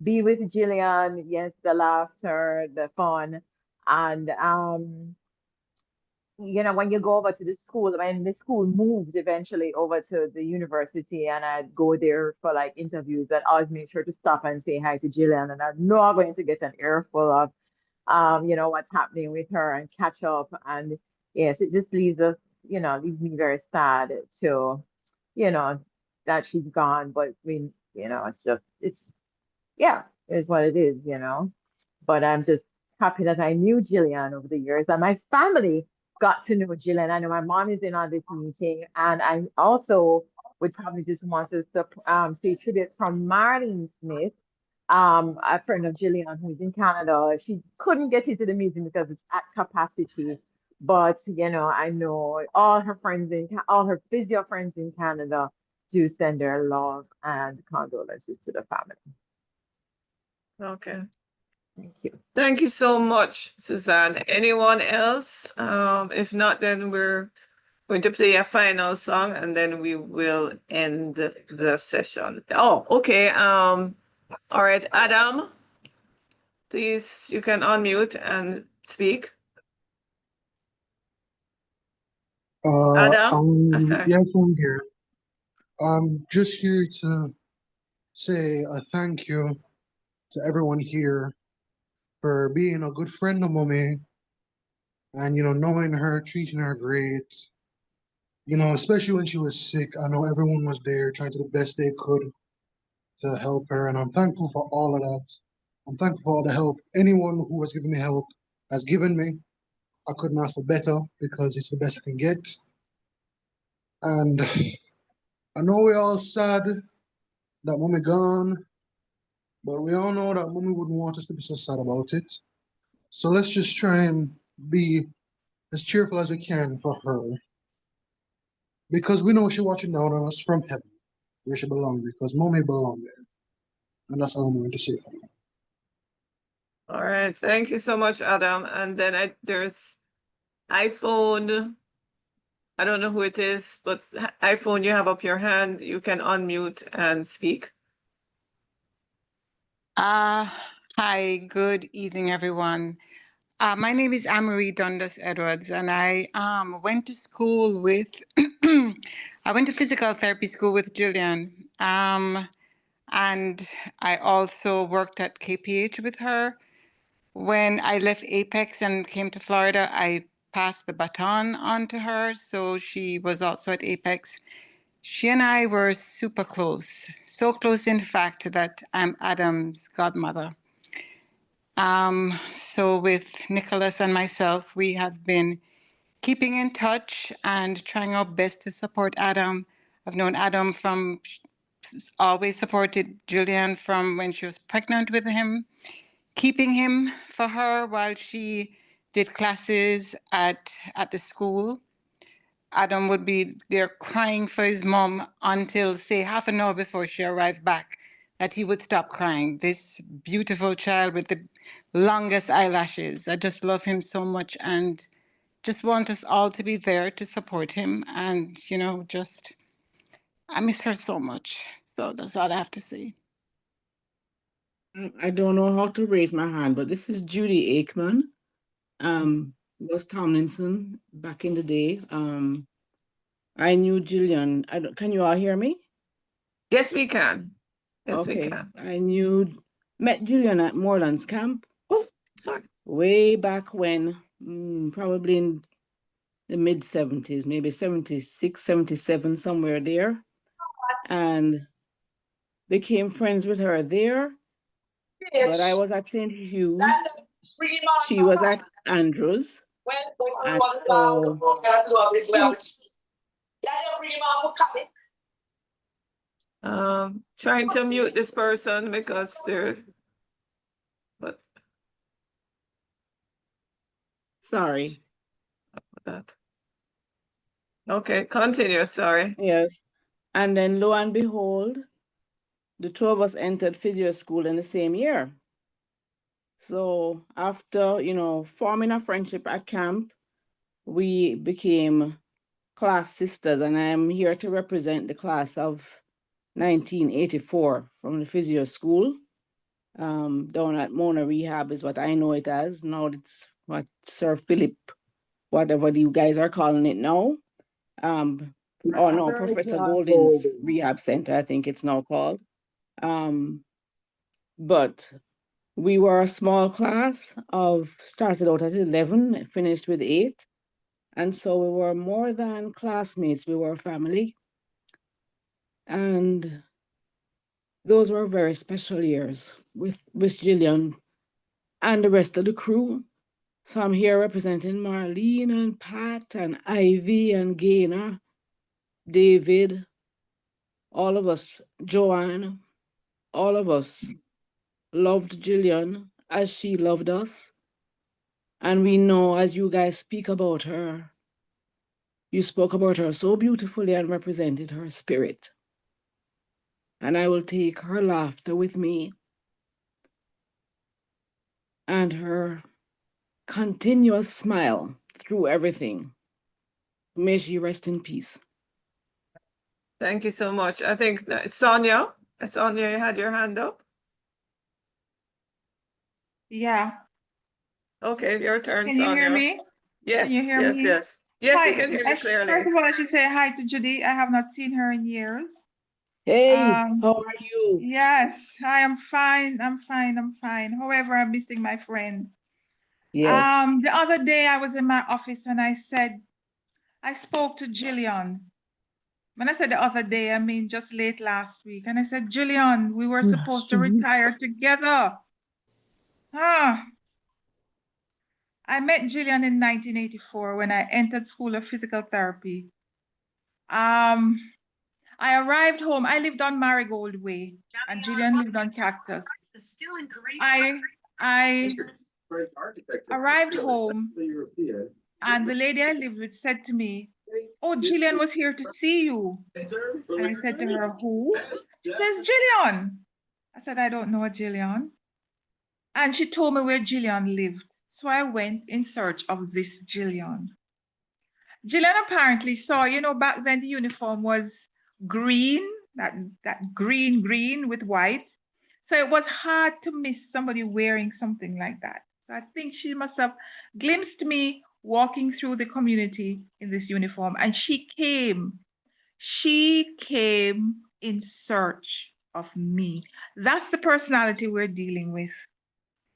be with Gillian. Yes, the laughter, the fun. And when you go over to the school, when the school moved eventually over to the university, and I'd go there for like interviews, I'd always make sure to stop and say hi to Gillian, and I know I'm going to get an earful of what's happening with her and catch up. And yes, it just leaves me very sad to that she's gone. But it's what it is. But I'm just happy that I knew Gillian over the years, and my family got to know Gillian. I know my mom is in on this meeting, and I also would probably just want to say tribute from Marlene Smith, a friend of Gillian who's in Canada. She couldn't get into the meeting because it's at capacity, but I know all her physio friends in Canada do send their love and condolences to the family. Okay. Thank you. Thank you so much, Suzanne. Anyone else? If not, then we're going to play a final song and then we will end the session. Oh, okay. All right, Adam, please, you can unmute and speak. Adam? Okay. Yes, I'm here. I'm just here to say a thank you to everyone here for being a good friend of mommy and, knowing her, treating her great. Especially when she was sick. I know everyone was there trying to do the best they could to help her, and I'm thankful for all of that. I'm thankful for all the help anyone who has given me help has given me. I couldn't ask for better because it's the best I can get. And I know we're all sad that mommy gone, but we all know that mommy wouldn't want us to be so sad about it. So let's just try and be as cheerful as we can for her. Because we know she's watching down on us from heaven, where she belongs, because mommy belongs there. And that's all I'm going to say for now. All right. Thank you so much, Adam. And then there's iPhone. I don't know who it is, but iPhone, you have up your hand. You can unmute and speak. Hi, good evening, everyone. My name is Amory Dundas Edwards, and I went to school with, I went to physical therapy school with Gillian. And I also worked at KPH with her. When I left Apex and came to Florida, I passed the baton on to her. So she was also at Apex. She and I were super close, so close, in fact, that I'm Adam's godmother. So with Nicholas and myself, we have been keeping in touch and trying our best to support Adam. I've known Adam from, always supported Julian from when she was pregnant with him, keeping him for her while she did classes at the school. Adam would be there crying for his mom until, say, half an hour before she arrived back, that he would stop crying. This beautiful child with the longest eyelashes. I just love him so much and just want us all to be there to support him. And, just, I miss her so much. So that's all I have to say. I don't know how to raise my hand, but this is Judy Aikman. Was Tomlinson back in the day. I knew Gillian. Can you all hear me? Yes, we can. Yes, we Okay. can. I met Gillian at Morelands Camp. Oh, sorry. Way back when, probably in the mid 70s, maybe 76, 77, somewhere there. And became friends with her there. But I was at St. Hugh's. She was at Andrews. And so trying to mute this person because they're, but sorry. That. Okay, continue, sorry. Yes. And then lo and behold, the two of us entered physio school in the same year. So after, forming a friendship at camp, we became class sisters, and I'm here to represent the class of 1984 from the physio school. Down at Mona Rehab is what I know it as. Now it's what Sir Philip, whatever you guys are calling it now. Professor Golden's Rehab Center, I think it's now called. But we were a small class started out at 11, finished with 8. And so we were more than classmates, we were family. And those were very special years with Gillian and the rest of the crew. So I'm here representing Marlene and Pat and Ivy and Gaynor, David, all of us, Joan, all of us loved Gillian as she loved us. And we know as you guys speak about her, you spoke about her so beautifully and represented her spirit. And I will take her laughter with me and her continuous smile through everything. May she rest in peace. Thank you so much. I think it's Sonia. Sonia, you had your hand up. Yeah. Okay, your turn, Can you Sonia. hear me? Yes, Can you hear yes, me? yes. Yes, Hi. we can hear you First clearly. of all, I should say hi to Judy. I have not seen her in years. Hey, how are you? Yes, I am fine. I'm fine. I'm fine. However, I'm missing my friend. Yes. The other day I was in my office and I spoke to Gillian. When I said the other day, I mean just late last week. And I said, Gillian, we were supposed to retire together. Ah, I met Gillian in 1984 when I entered School of Physical Therapy. I arrived home. I lived on Marigold Way, and Gillian lived on Cactus. I arrived home, and the lady I lived with said to me, "Oh, Gillian was here to see you." And I said to her, "Who?" She says, "Gillian." I said, "I don't know a Gillian." And she told me where Gillian lived. So I went in search of this Gillian. Gillian apparently saw, back then the uniform was green, that green with white. So it was hard to miss somebody wearing something like that. So I think she must have glimpsed me walking through the community in this uniform. And she came in search of me. That's the personality we're dealing with,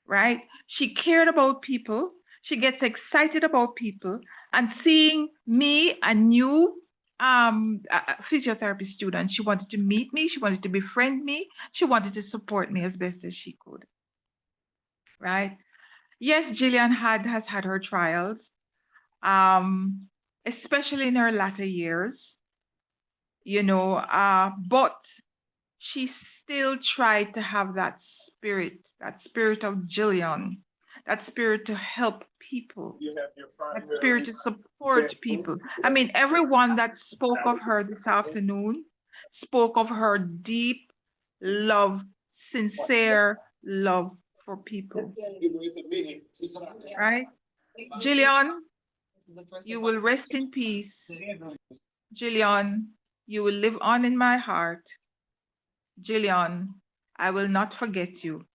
right? She cared about people. She gets excited about people, and seeing me, a new physiotherapy student, she wanted to meet me. She wanted to befriend me. She wanted to support me as best as she could, right? Yes, Gillian has had her trials, especially in her latter years, but she still tried to have that spirit of Gillian, that spirit to help people, that spirit to support people. I mean, everyone that spoke of her this afternoon spoke of her deep love, sincere love for people, right? Gillian, you will rest in peace. Gillian, you will live on in my heart. Gillian, I will not forget you.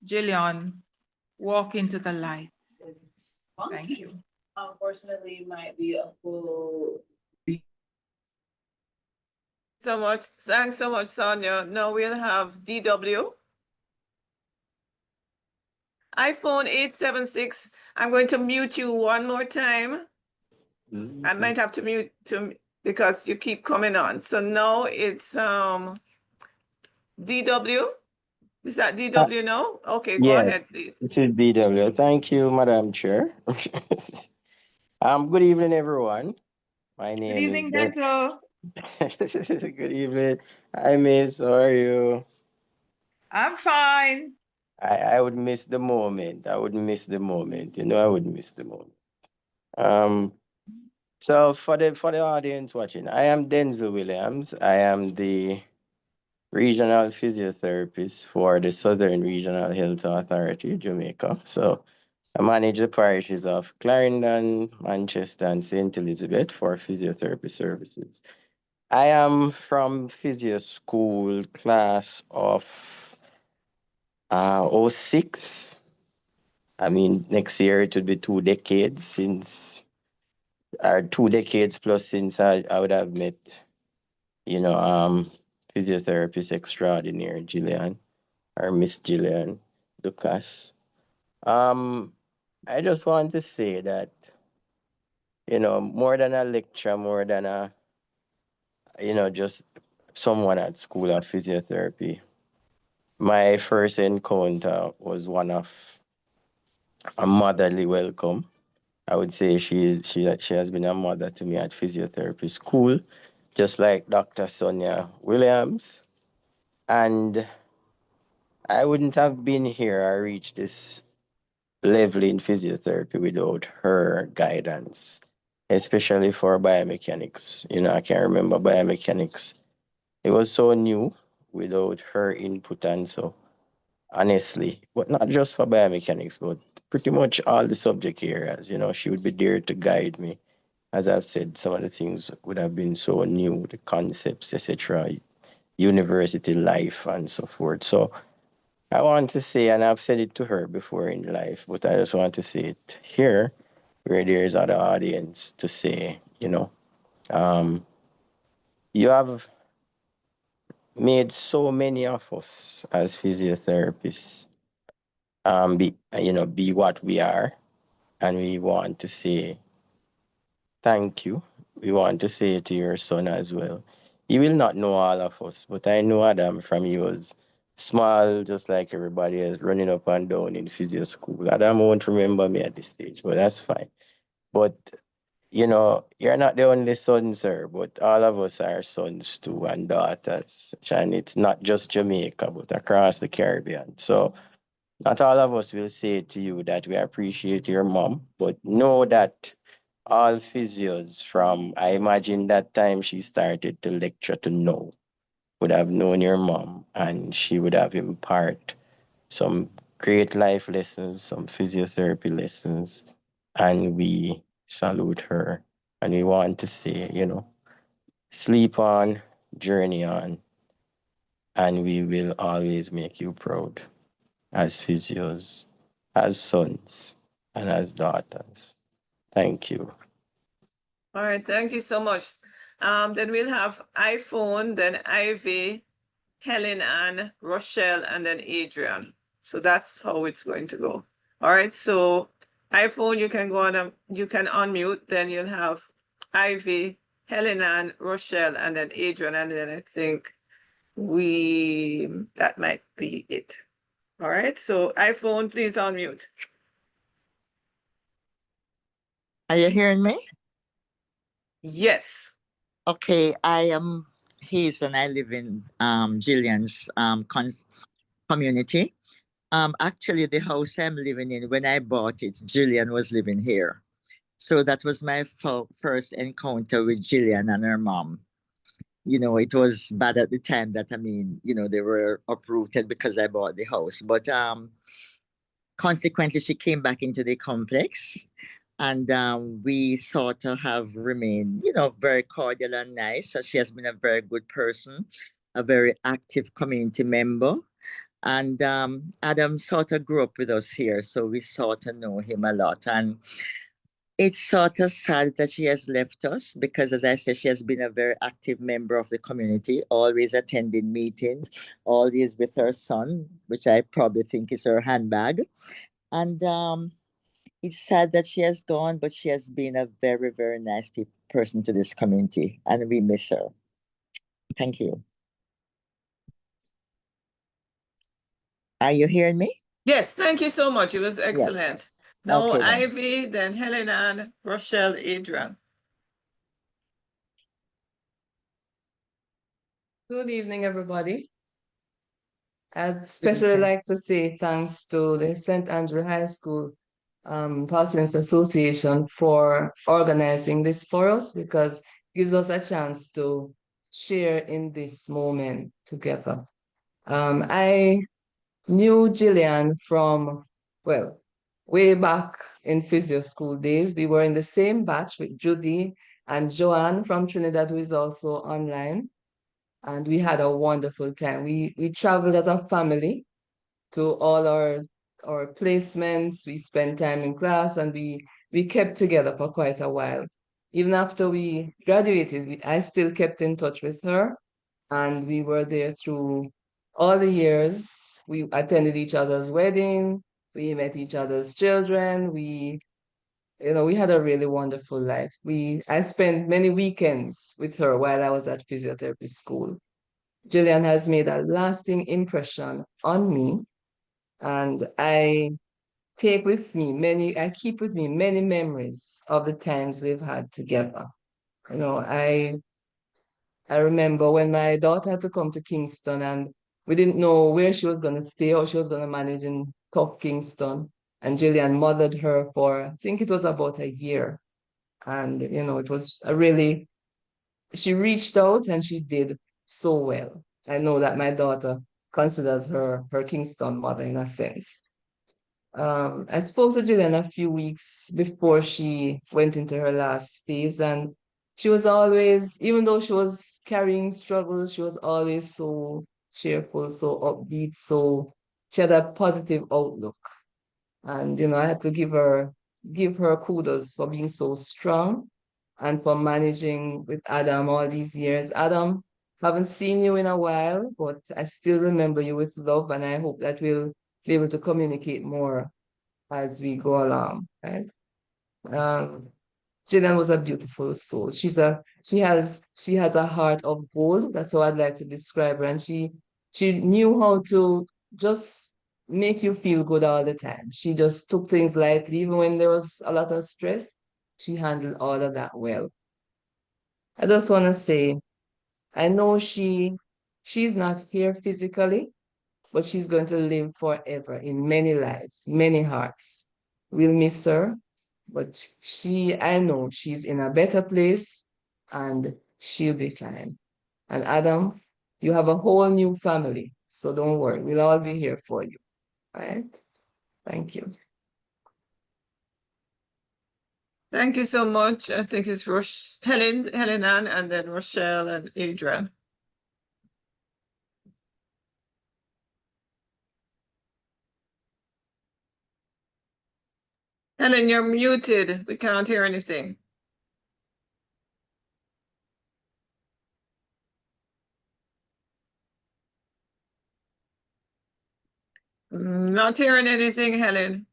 Gillian, walk into the light. Thank you. Unfortunately, might be a full. So much. Thanks so much, Sonia. Now we'll have DW. iPhone 876. I'm going to mute you one more time. I might have to mute because you keep coming on. So now it's DW. Is that DW now? Okay, go Yes, ahead, please. this is BW. Thank you, Madam Chair. Good evening, everyone. My Good name evening, is Dental. Good evening. Hi, Miss. How are you? I'm fine. I would miss the moment. I would miss the moment. I would miss the moment. Um, so for the audience watching, I am Denzel Williams. I am the regional physiotherapist for the Southern Regional Health Authority, Jamaica. So I manage the parishes of Clarendon, Manchester, and St. Elizabeth for physiotherapy services. I am from physio school class of '06. I mean, next year it would be 2 decades or 2 decades plus since I would have met, physiotherapist extraordinaire Gillian or Miss Gillian Lucas. I just want to say that, more than a lecture, more than just someone at School of Physiotherapy. My first encounter was one of a motherly welcome. I would say she has been a mother to me at physiotherapy school, just like Dr. Sonia Williams. And I wouldn't have been here or reached this level in physiotherapy without her guidance, especially for biomechanics. I can't remember biomechanics. It was so new without her input, and so honestly, but not just for biomechanics, but pretty much all the subject areas. She would be there to guide me. As I've said, some of the things would have been so new, the concepts, etc., university life, and so forth. So I want to say, and I've said it to her before in life, but I just want to say it here, where there's other audience to say, you have made so many of us as physiotherapists, be what we are, and we want to say thank you. We want to say to your son as well. He will not know all of us, but I know Adam from he was small, just like everybody else, running up and down in physio school. Adam won't remember me at this stage, but that's fine. But you're not the only son, sir, but all of us are sons too and daughters. And it's not just Jamaica, but across the Caribbean. So not all of us will say to you that we appreciate your mom, but know that all physios from, I imagine that time she started to lecture to know, would have known your mom and she would have imparted some great life lessons, some physiotherapy lessons, and we salute her. And we want to say, sleep on, journey on, and we will always make you proud as physios, as sons, and as daughters. Thank you. All right, thank you so much. Then we'll have iPhone, then Ivy, Helen Ann, Rochelle, and then Adrian. So that's how it's going to go. All right, so iPhone, you can go on, you can unmute, then you'll have Ivy, Helen Ann, Rochelle, and then Adrian, and then I think that might be it. All right, so iPhone, please unmute. Are you hearing me? Yes. Okay, I am Hayes and I live in Gillian's community. Actually, the house I'm living in, when I bought it, Gillian was living here. So that was my first encounter with Gillian and her mom. It was bad at the time that, they were uprooted because I bought the house. But consequently, she came back into the complex and we sort of have remained, very cordial and nice. So she has been a very good person, a very active community member. And Adam sort of grew up with us here, so we sort of know him a lot. And it's sort of sad that she has left us because, as I said, she has been a very active member of the community, always attending meetings, always with her son, which I probably think is her handbag. And it's sad that she has gone, but she has been a very, very nice person to this community, and we miss her. Thank you. Are you hearing me? Yes, thank you so much. It was excellent. Yes. Now, Okay, then. Ivy, then Helen Ann, Rochelle, Adrian. Good evening, everybody. I'd especially like to say thanks to the St. Andrew High School Parsons Association for organizing this for us because it gives us a chance to share in this moment together. I knew Gillian from, well, way back in physio school days. We were in the same batch with Judy and Joan from Trinidad, who is also online. And we had a wonderful time. We traveled as a family to all our placements. We spent time in class and we kept together for quite a while. Even after we graduated, I still kept in touch with her and we were there through all the years. We attended each other's wedding. We met each other's children. We had a really wonderful life. I spent many weekends with her while I was at physiotherapy school. Gillian has made a lasting impression on me, and I keep with me many memories of the times we've had together. I remember when my daughter had to come to Kingston and we didn't know where she was going to stay or she was going to manage in tough Kingston. And Gillian mothered her for, I think it was about a year. And, it was she reached out and she did so well. I know that my daughter considers her Kingston mother in a sense. I spoke to Gillian a few weeks before she went into her last phase, and she was always, even though she was carrying struggles, she was always so cheerful, so upbeat, so she had a positive outlook. And, I had to give her kudos for being so strong and for managing with Adam all these years. Adam, haven't seen you in a while, but I still remember you with love, and I hope that we'll be able to communicate more as we go along, right? Gillian was a beautiful soul. She has a heart of gold. That's how I'd like to describe her. And she knew how to just make you feel good all the time. She just took things lightly, even when there was a lot of stress. She handled all of that well. I just want to say, I know she's not here physically, but she's going to live forever in many lives, many hearts. We'll miss her, but I know she's in a better place and she'll be fine. And Adam, you have a whole new family, so don't worry, we'll all be here for you, all right? Thank you. Thank you so much. I think it's Helen Ann, and then Rochelle and Adrian. Helen, you're muted. We can't hear anything. Not hearing anything, Helen.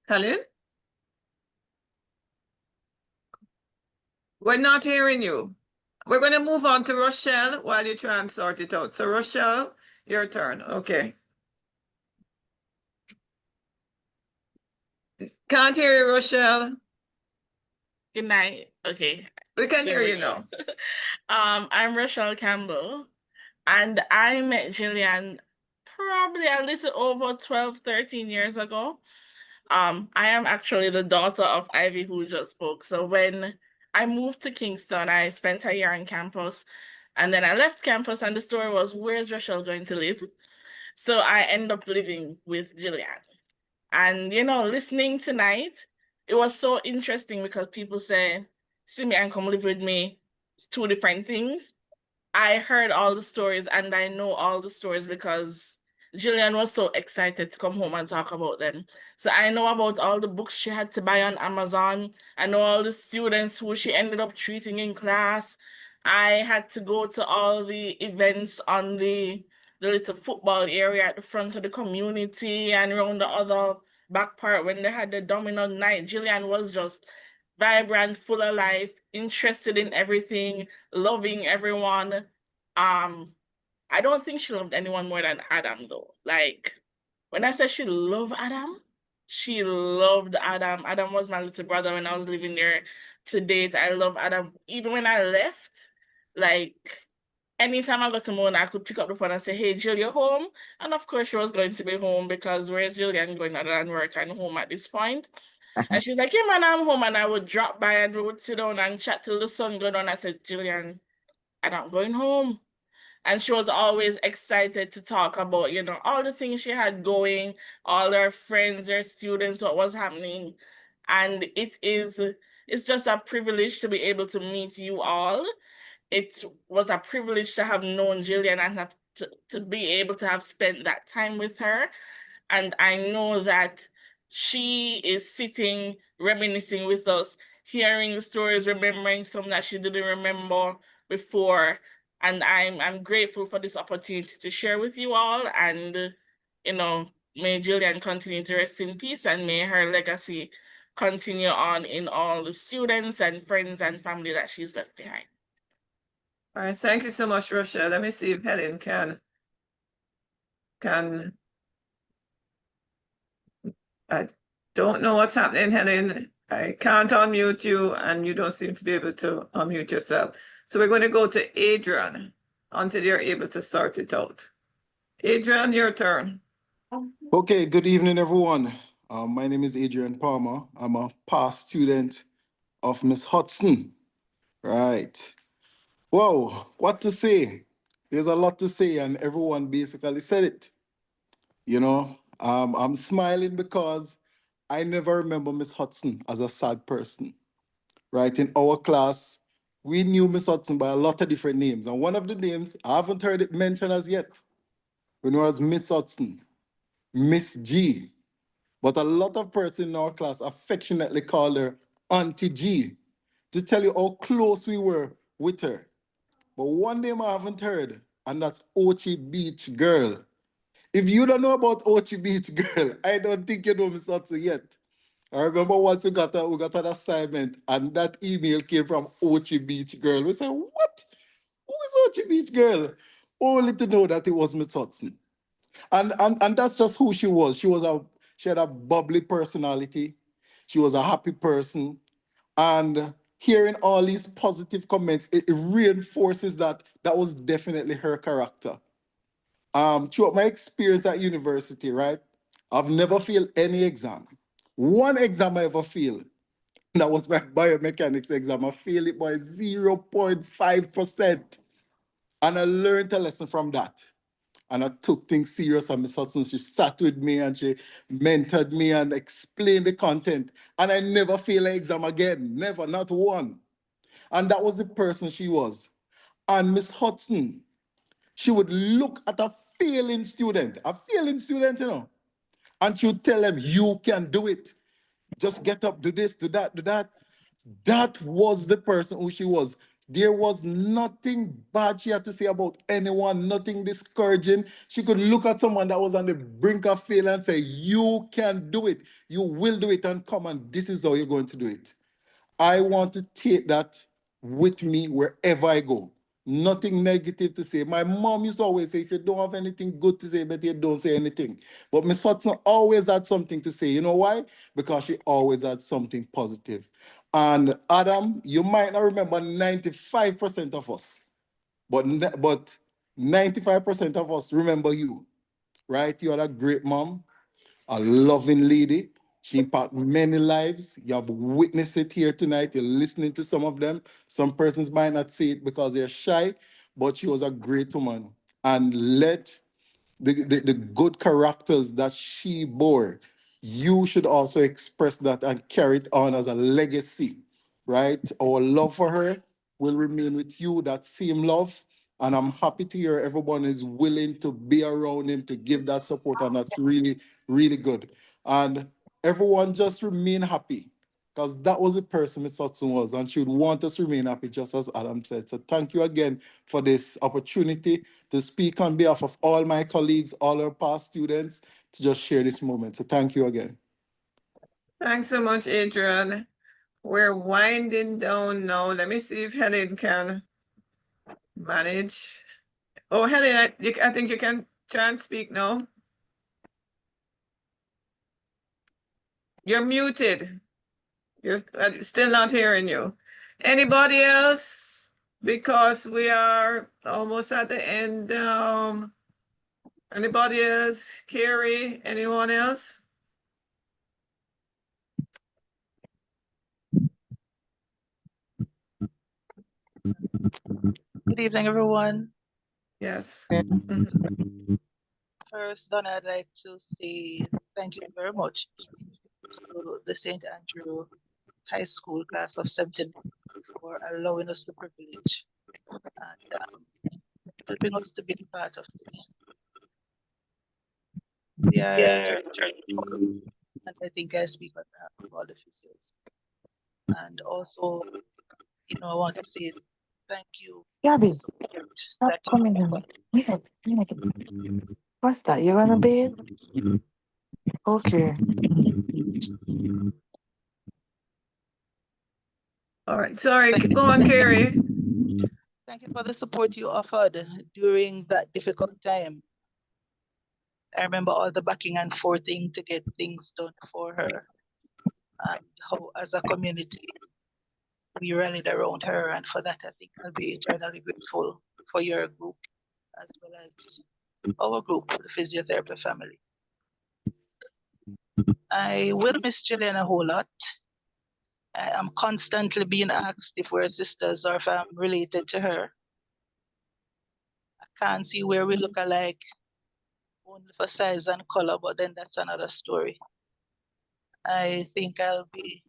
Helen? We're not hearing you. We're going to move on to Rochelle while you try and sort it out. So Rochelle, your turn. Okay. Can't hear you, Rochelle. Good night. Okay. We can There hear we you go. now. I'm Rochelle Campbell, and I met Gillian probably a little over 12, 13 years ago. I am actually the daughter of Ivy, who just spoke. So when I moved to Kingston, I spent a year on campus, and then I left campus, and the story was, where's Rochelle going to live? So I ended up living with Gillian. And, listening tonight, it was so interesting because people say, see me and come live with me. It's two different things. I heard all the stories and I know all the stories because Gillian was so excited to come home and talk about them. So I know about all the books she had to buy on Amazon. I know all the students who she ended up treating in class. I had to go to all the events on the little football area at the front of the community and around the other back part when they had the domino night. Gillian was just vibrant, full of life, interested in everything, loving everyone. I don't think she loved anyone more than Adam, though. Like, when I said she loved Adam, she loved Adam. Adam was my little brother when I was living there to date. I love Adam. Even when I left, like, anytime I got to Mona, I could pick up the phone and say, hey, Jill, you're home? And of course, she was going to be home because where's Jillian going other than work and home at this point? And she's like, yeah, man, I'm home. And I would drop by and we would sit down and chat till the sun go down. I said, Jillian, I'm not going home. And she was always excited to talk about, all the things she had going, all her friends, her students, what was happening. And it's just a privilege to be able to meet you all. It was a privilege to have known Gillian and to be able to have spent that time with her. And I know that she is sitting, reminiscing with us, hearing the stories, remembering some that she didn't remember before. And I'm grateful for this opportunity to share with you all. And, may Gillian continue to rest in peace and may her legacy continue on in all the students and friends and family that she's left behind. All right, thank you so much, Rochelle. Let me see if Helen can. I don't know what's happening, Helen. I can't unmute you and you don't seem to be able to unmute yourself. So we're going to go to Adrian until you're able to sort it out. Adrian, your turn. Okay, good evening, everyone. My name is Adrian Palmer. I'm a past student of Miss Hudson. Right. Wow, what to say? There's a lot to say, and everyone basically said it. I'm smiling because I never remember Miss Hudson as a sad person. Right. In our class, we knew Miss Hudson by a lot of different names. And one of the names, I haven't heard it mentioned as yet. We know as Miss Hudson, Miss G. But a lot of persons in our class affectionately call her Auntie G to tell you how close we were with her. But one name I haven't heard, and that's Ochi Beach Girl. If you don't know about Ochi Beach Girl, I don't think you know Miss Hudson yet. I remember once we got an assignment, and that email came from Ochi Beach Girl. We said, what? Who is Ochi Beach Girl? Only to know that it was Miss Hudson. And that's just who she was. She had a bubbly personality. She was a happy person. And hearing all these positive comments, it reinforces that was definitely her character. Throughout my experience at university, right, I've never failed any exam. One exam I ever failed, that was my biomechanics exam. I failed it by 0.5%. And I learned a lesson from that. And I took things serious, and Miss Hudson, she sat with me and she mentored me and explained the content. And I never failed an exam again, never, not one. And that was the person she was. And Miss Hudson, she would look at a failing student, you know, and she would tell them, you can do it. Just get up, do this, do that, do that. That was the person who she was. There was nothing bad she had to say about anyone, nothing discouraging. She could look at someone that was on the brink of failure and say, you can do it. You will do it, and come on, this is how you're going to do it. I want to take that with me wherever I go. Nothing negative to say. My mom used to always say, if you don't have anything good to say, but you don't say anything. But Miss Hudson always had something to say. You know why? Because she always had something positive. And Adam, you might not remember 95% of us, but 95% of us remember you, right? You had a great mom, a loving lady. She impacted many lives. You have witnessed it here tonight. You're listening to some of them. Some persons might not see it because they're shy, but she was a great woman. And let the good characters that she bore, you should also express that and carry it on as a legacy, right? Our love for her will remain with you, that same love. And I'm happy to hear everyone is willing to be around him to give that support. And that's really, really good. And everyone just remain happy, because that was the person Miss Hudson was, and she would want us to remain happy, just as Adam said. So thank you again for this opportunity to speak on behalf of all my colleagues, all our past students, to just share this moment. So thank you again. Thanks so much, Adrian. We're winding down now. Let me see if Helen can manage. Oh, Helen, I think you can try and speak now. You're muted. You're still not hearing you. Anybody else? Because we are almost at the end. Anybody else? Carrie, anyone else? Good evening, everyone. Yes. First, Donna, I'd like to say thank you very much to the St. Andrew High School class of 17 for allowing us the privilege and helping us to be part of this. We are and I think I speak on behalf of all the officials. And also, I want to say thank you. Gabby, stop coming in. What's that? You're on a bed? Okay. All right. Sorry. Go on, Carrie. Thank you for the support you offered during that difficult time. I remember all the backing and forthing to get things done for her, and how, as a community, we rallied around her. And for that, I think I'll be eternally grateful for your group, as well as our group, the physiotherapy family. I will miss Gillian a whole lot. I am constantly being asked if we're sisters or if I'm related to her. I can't see where we look alike, only for size and color, but then that's another story. I think I'll be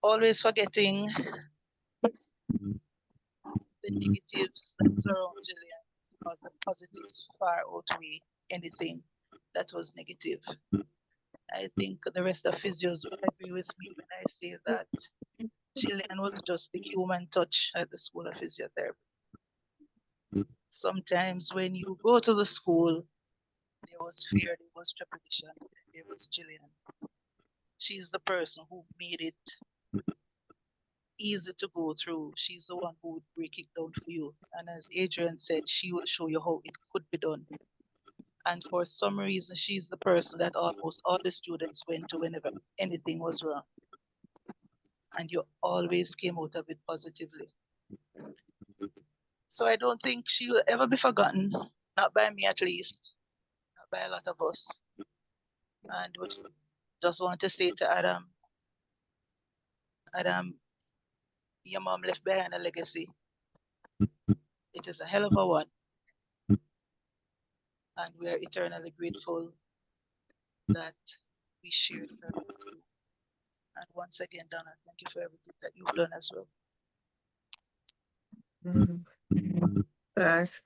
always forgetting the negatives that surround Gillian, because the positives far outweigh anything that was negative. I think the rest of physios will agree with me when I say that Gillian was just the human touch at the School of Physiotherapy. Sometimes when you go to the school, there was fear, there was trepidation, there was Gillian. She's the person who made it easy to go through. She's the one who would break it down for you. And as Adrian said, she will show you how it could be done. And for some reason, she's the person that almost all the students went to whenever anything was wrong. And you always came out of it positively. So I don't think she will ever be forgotten, not by me at least, not by a lot of us. And would just want to say to Adam, your mom left behind a legacy. It is a hell of a one. And we are eternally grateful that we shared her with you. And once again, Donna, thank you for everything that you've done as well.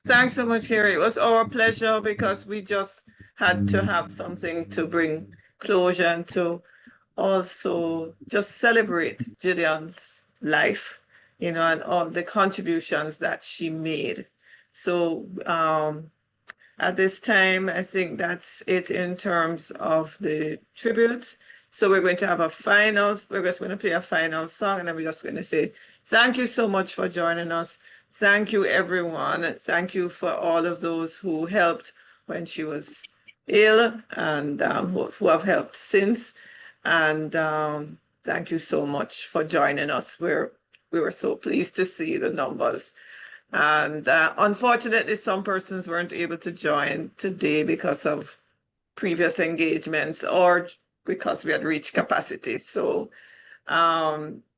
Thanks so much, Carrie. It was our pleasure because we just had to have something to bring closure and to also just celebrate Gillian's life, you know, and all the contributions that she made. So at this time, I think that's it in terms of the tributes. So we're going to have we're just going to play a final song, and then we're just going to say, thank you so much for joining us. Thank you, everyone. Thank you for all of those who helped when she was ill and who have helped since. And thank you so much for joining us. We were so pleased to see the numbers. And unfortunately, some persons weren't able to join today because of previous engagements or because we had reached capacity. So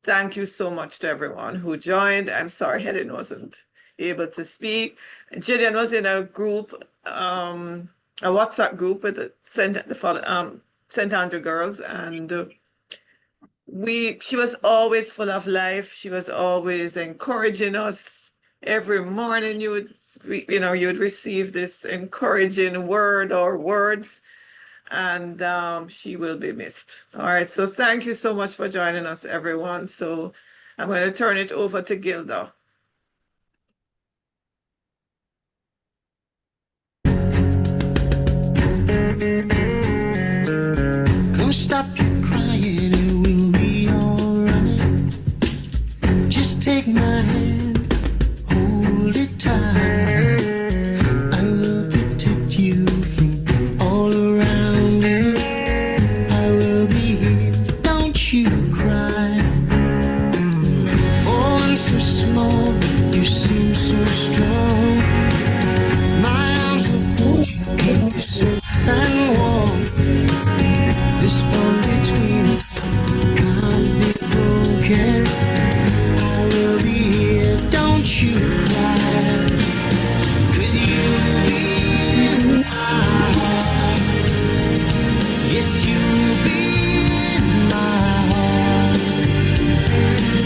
thank you so much to everyone who joined. I'm sorry Helen wasn't able to speak. Gillian was in a group, a WhatsApp group with the St. Andrew girls, and she was always full of life. She was always encouraging us. Every morning you would receive this encouraging word or words, and she will be missed. All right, so thank you so much for joining us, everyone. So I'm going to turn it over to Gilda. Come stop your crying, it will be all right. Just take my hand, hold it tight. I will protect you from all around you. I will be here, don't you cry. For one so small, you seem so strong. My arms will hold you, keep you safe and warm. This bond between us can't be broken. I will be here, don't you cry. 'Cause you will be in my heart. Yes, you will be in my heart.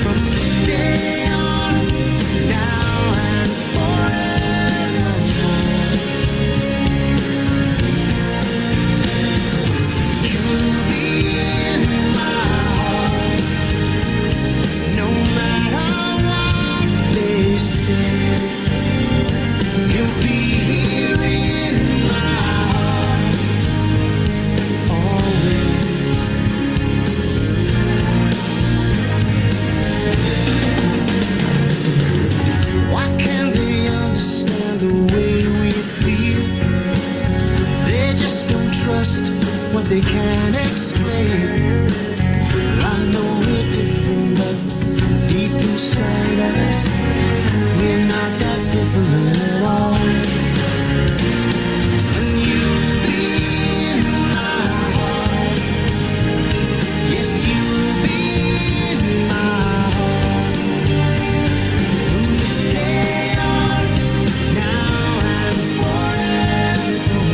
From this day on, now and forevermore. You will be in my heart. No matter what they say, you'll be here in my heart always. Why can't they understand the way we feel? They just don't trust what they can't explain. I know we're different, but deep inside us, we're not that different at all. And you'll be in my heart. Yes, you'll be in my heart. From this day on, now and forevermore.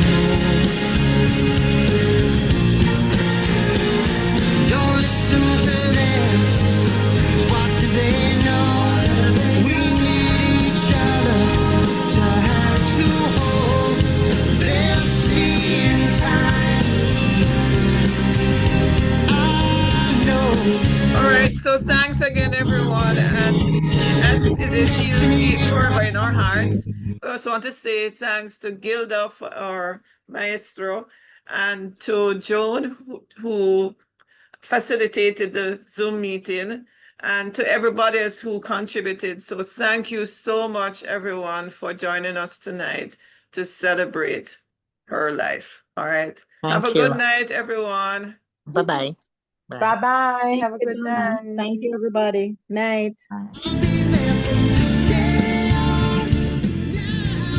So thanks again, everyone. And as she'll be forever in our hearts, we also want to say thanks to Gilda, for our maestro, and to Joan, who facilitated the Zoom meeting, and to everybody else who contributed. So thank you so much, everyone, for joining us tonight to celebrate her life. All right. Have a good night, everyone. Bye-bye. Bye-bye. Have a good night. Thank you, everybody. Night.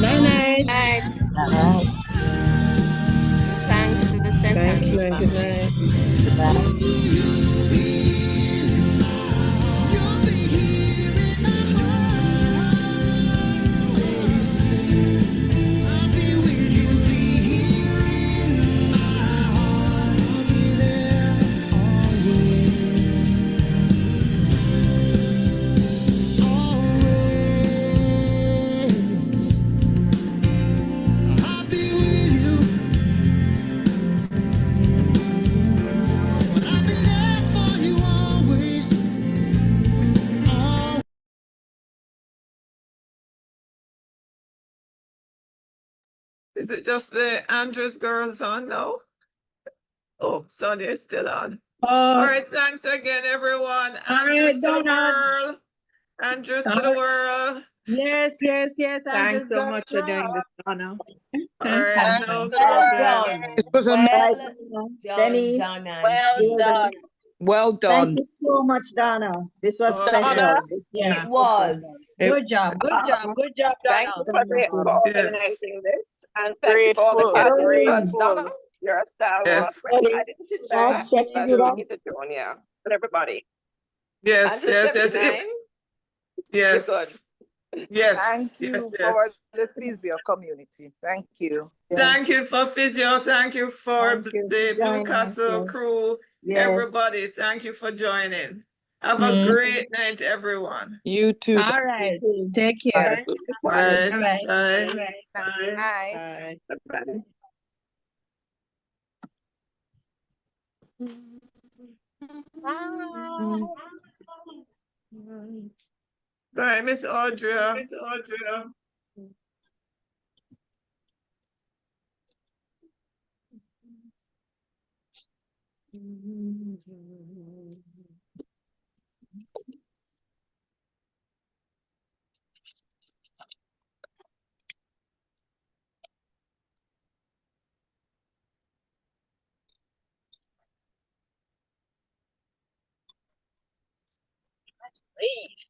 Night. Night. Thanks to the St. Thank Andrew you and good family. night. Is it just the Andrews girls on now? Oh, Sonia is still on. All right, thanks again, everyone. Andrews to the world. Andrews to the world. Yes. Thanks so much for doing this, Donna. All right, no Well problem. done. It was a Well Denny, done, Auntie. well done. Well Thank done. you so much, Donna. This was Oh, special. It was. Good job, Donna. Thank you for Yes. organizing this, and thank you for all the Grateful. participants. Donna, you're a star. Yes. I didn't sit back. Check Glad it to out. meet the Joan, yeah, and everybody. Yes, Andrew yes, 79, yes. you're good. Yes. Thank yes, you yes. for the physio community. Thank you. Thank you for physio. Thank you for Thank you the for joining us, Newcastle yes. crew. Yes. Everybody, thank you for joining. Have a great night, everyone. You too. All right. Take care. Bye. Bye. Bye. Bye. Bye. Bye, Miss Audrey. Leave.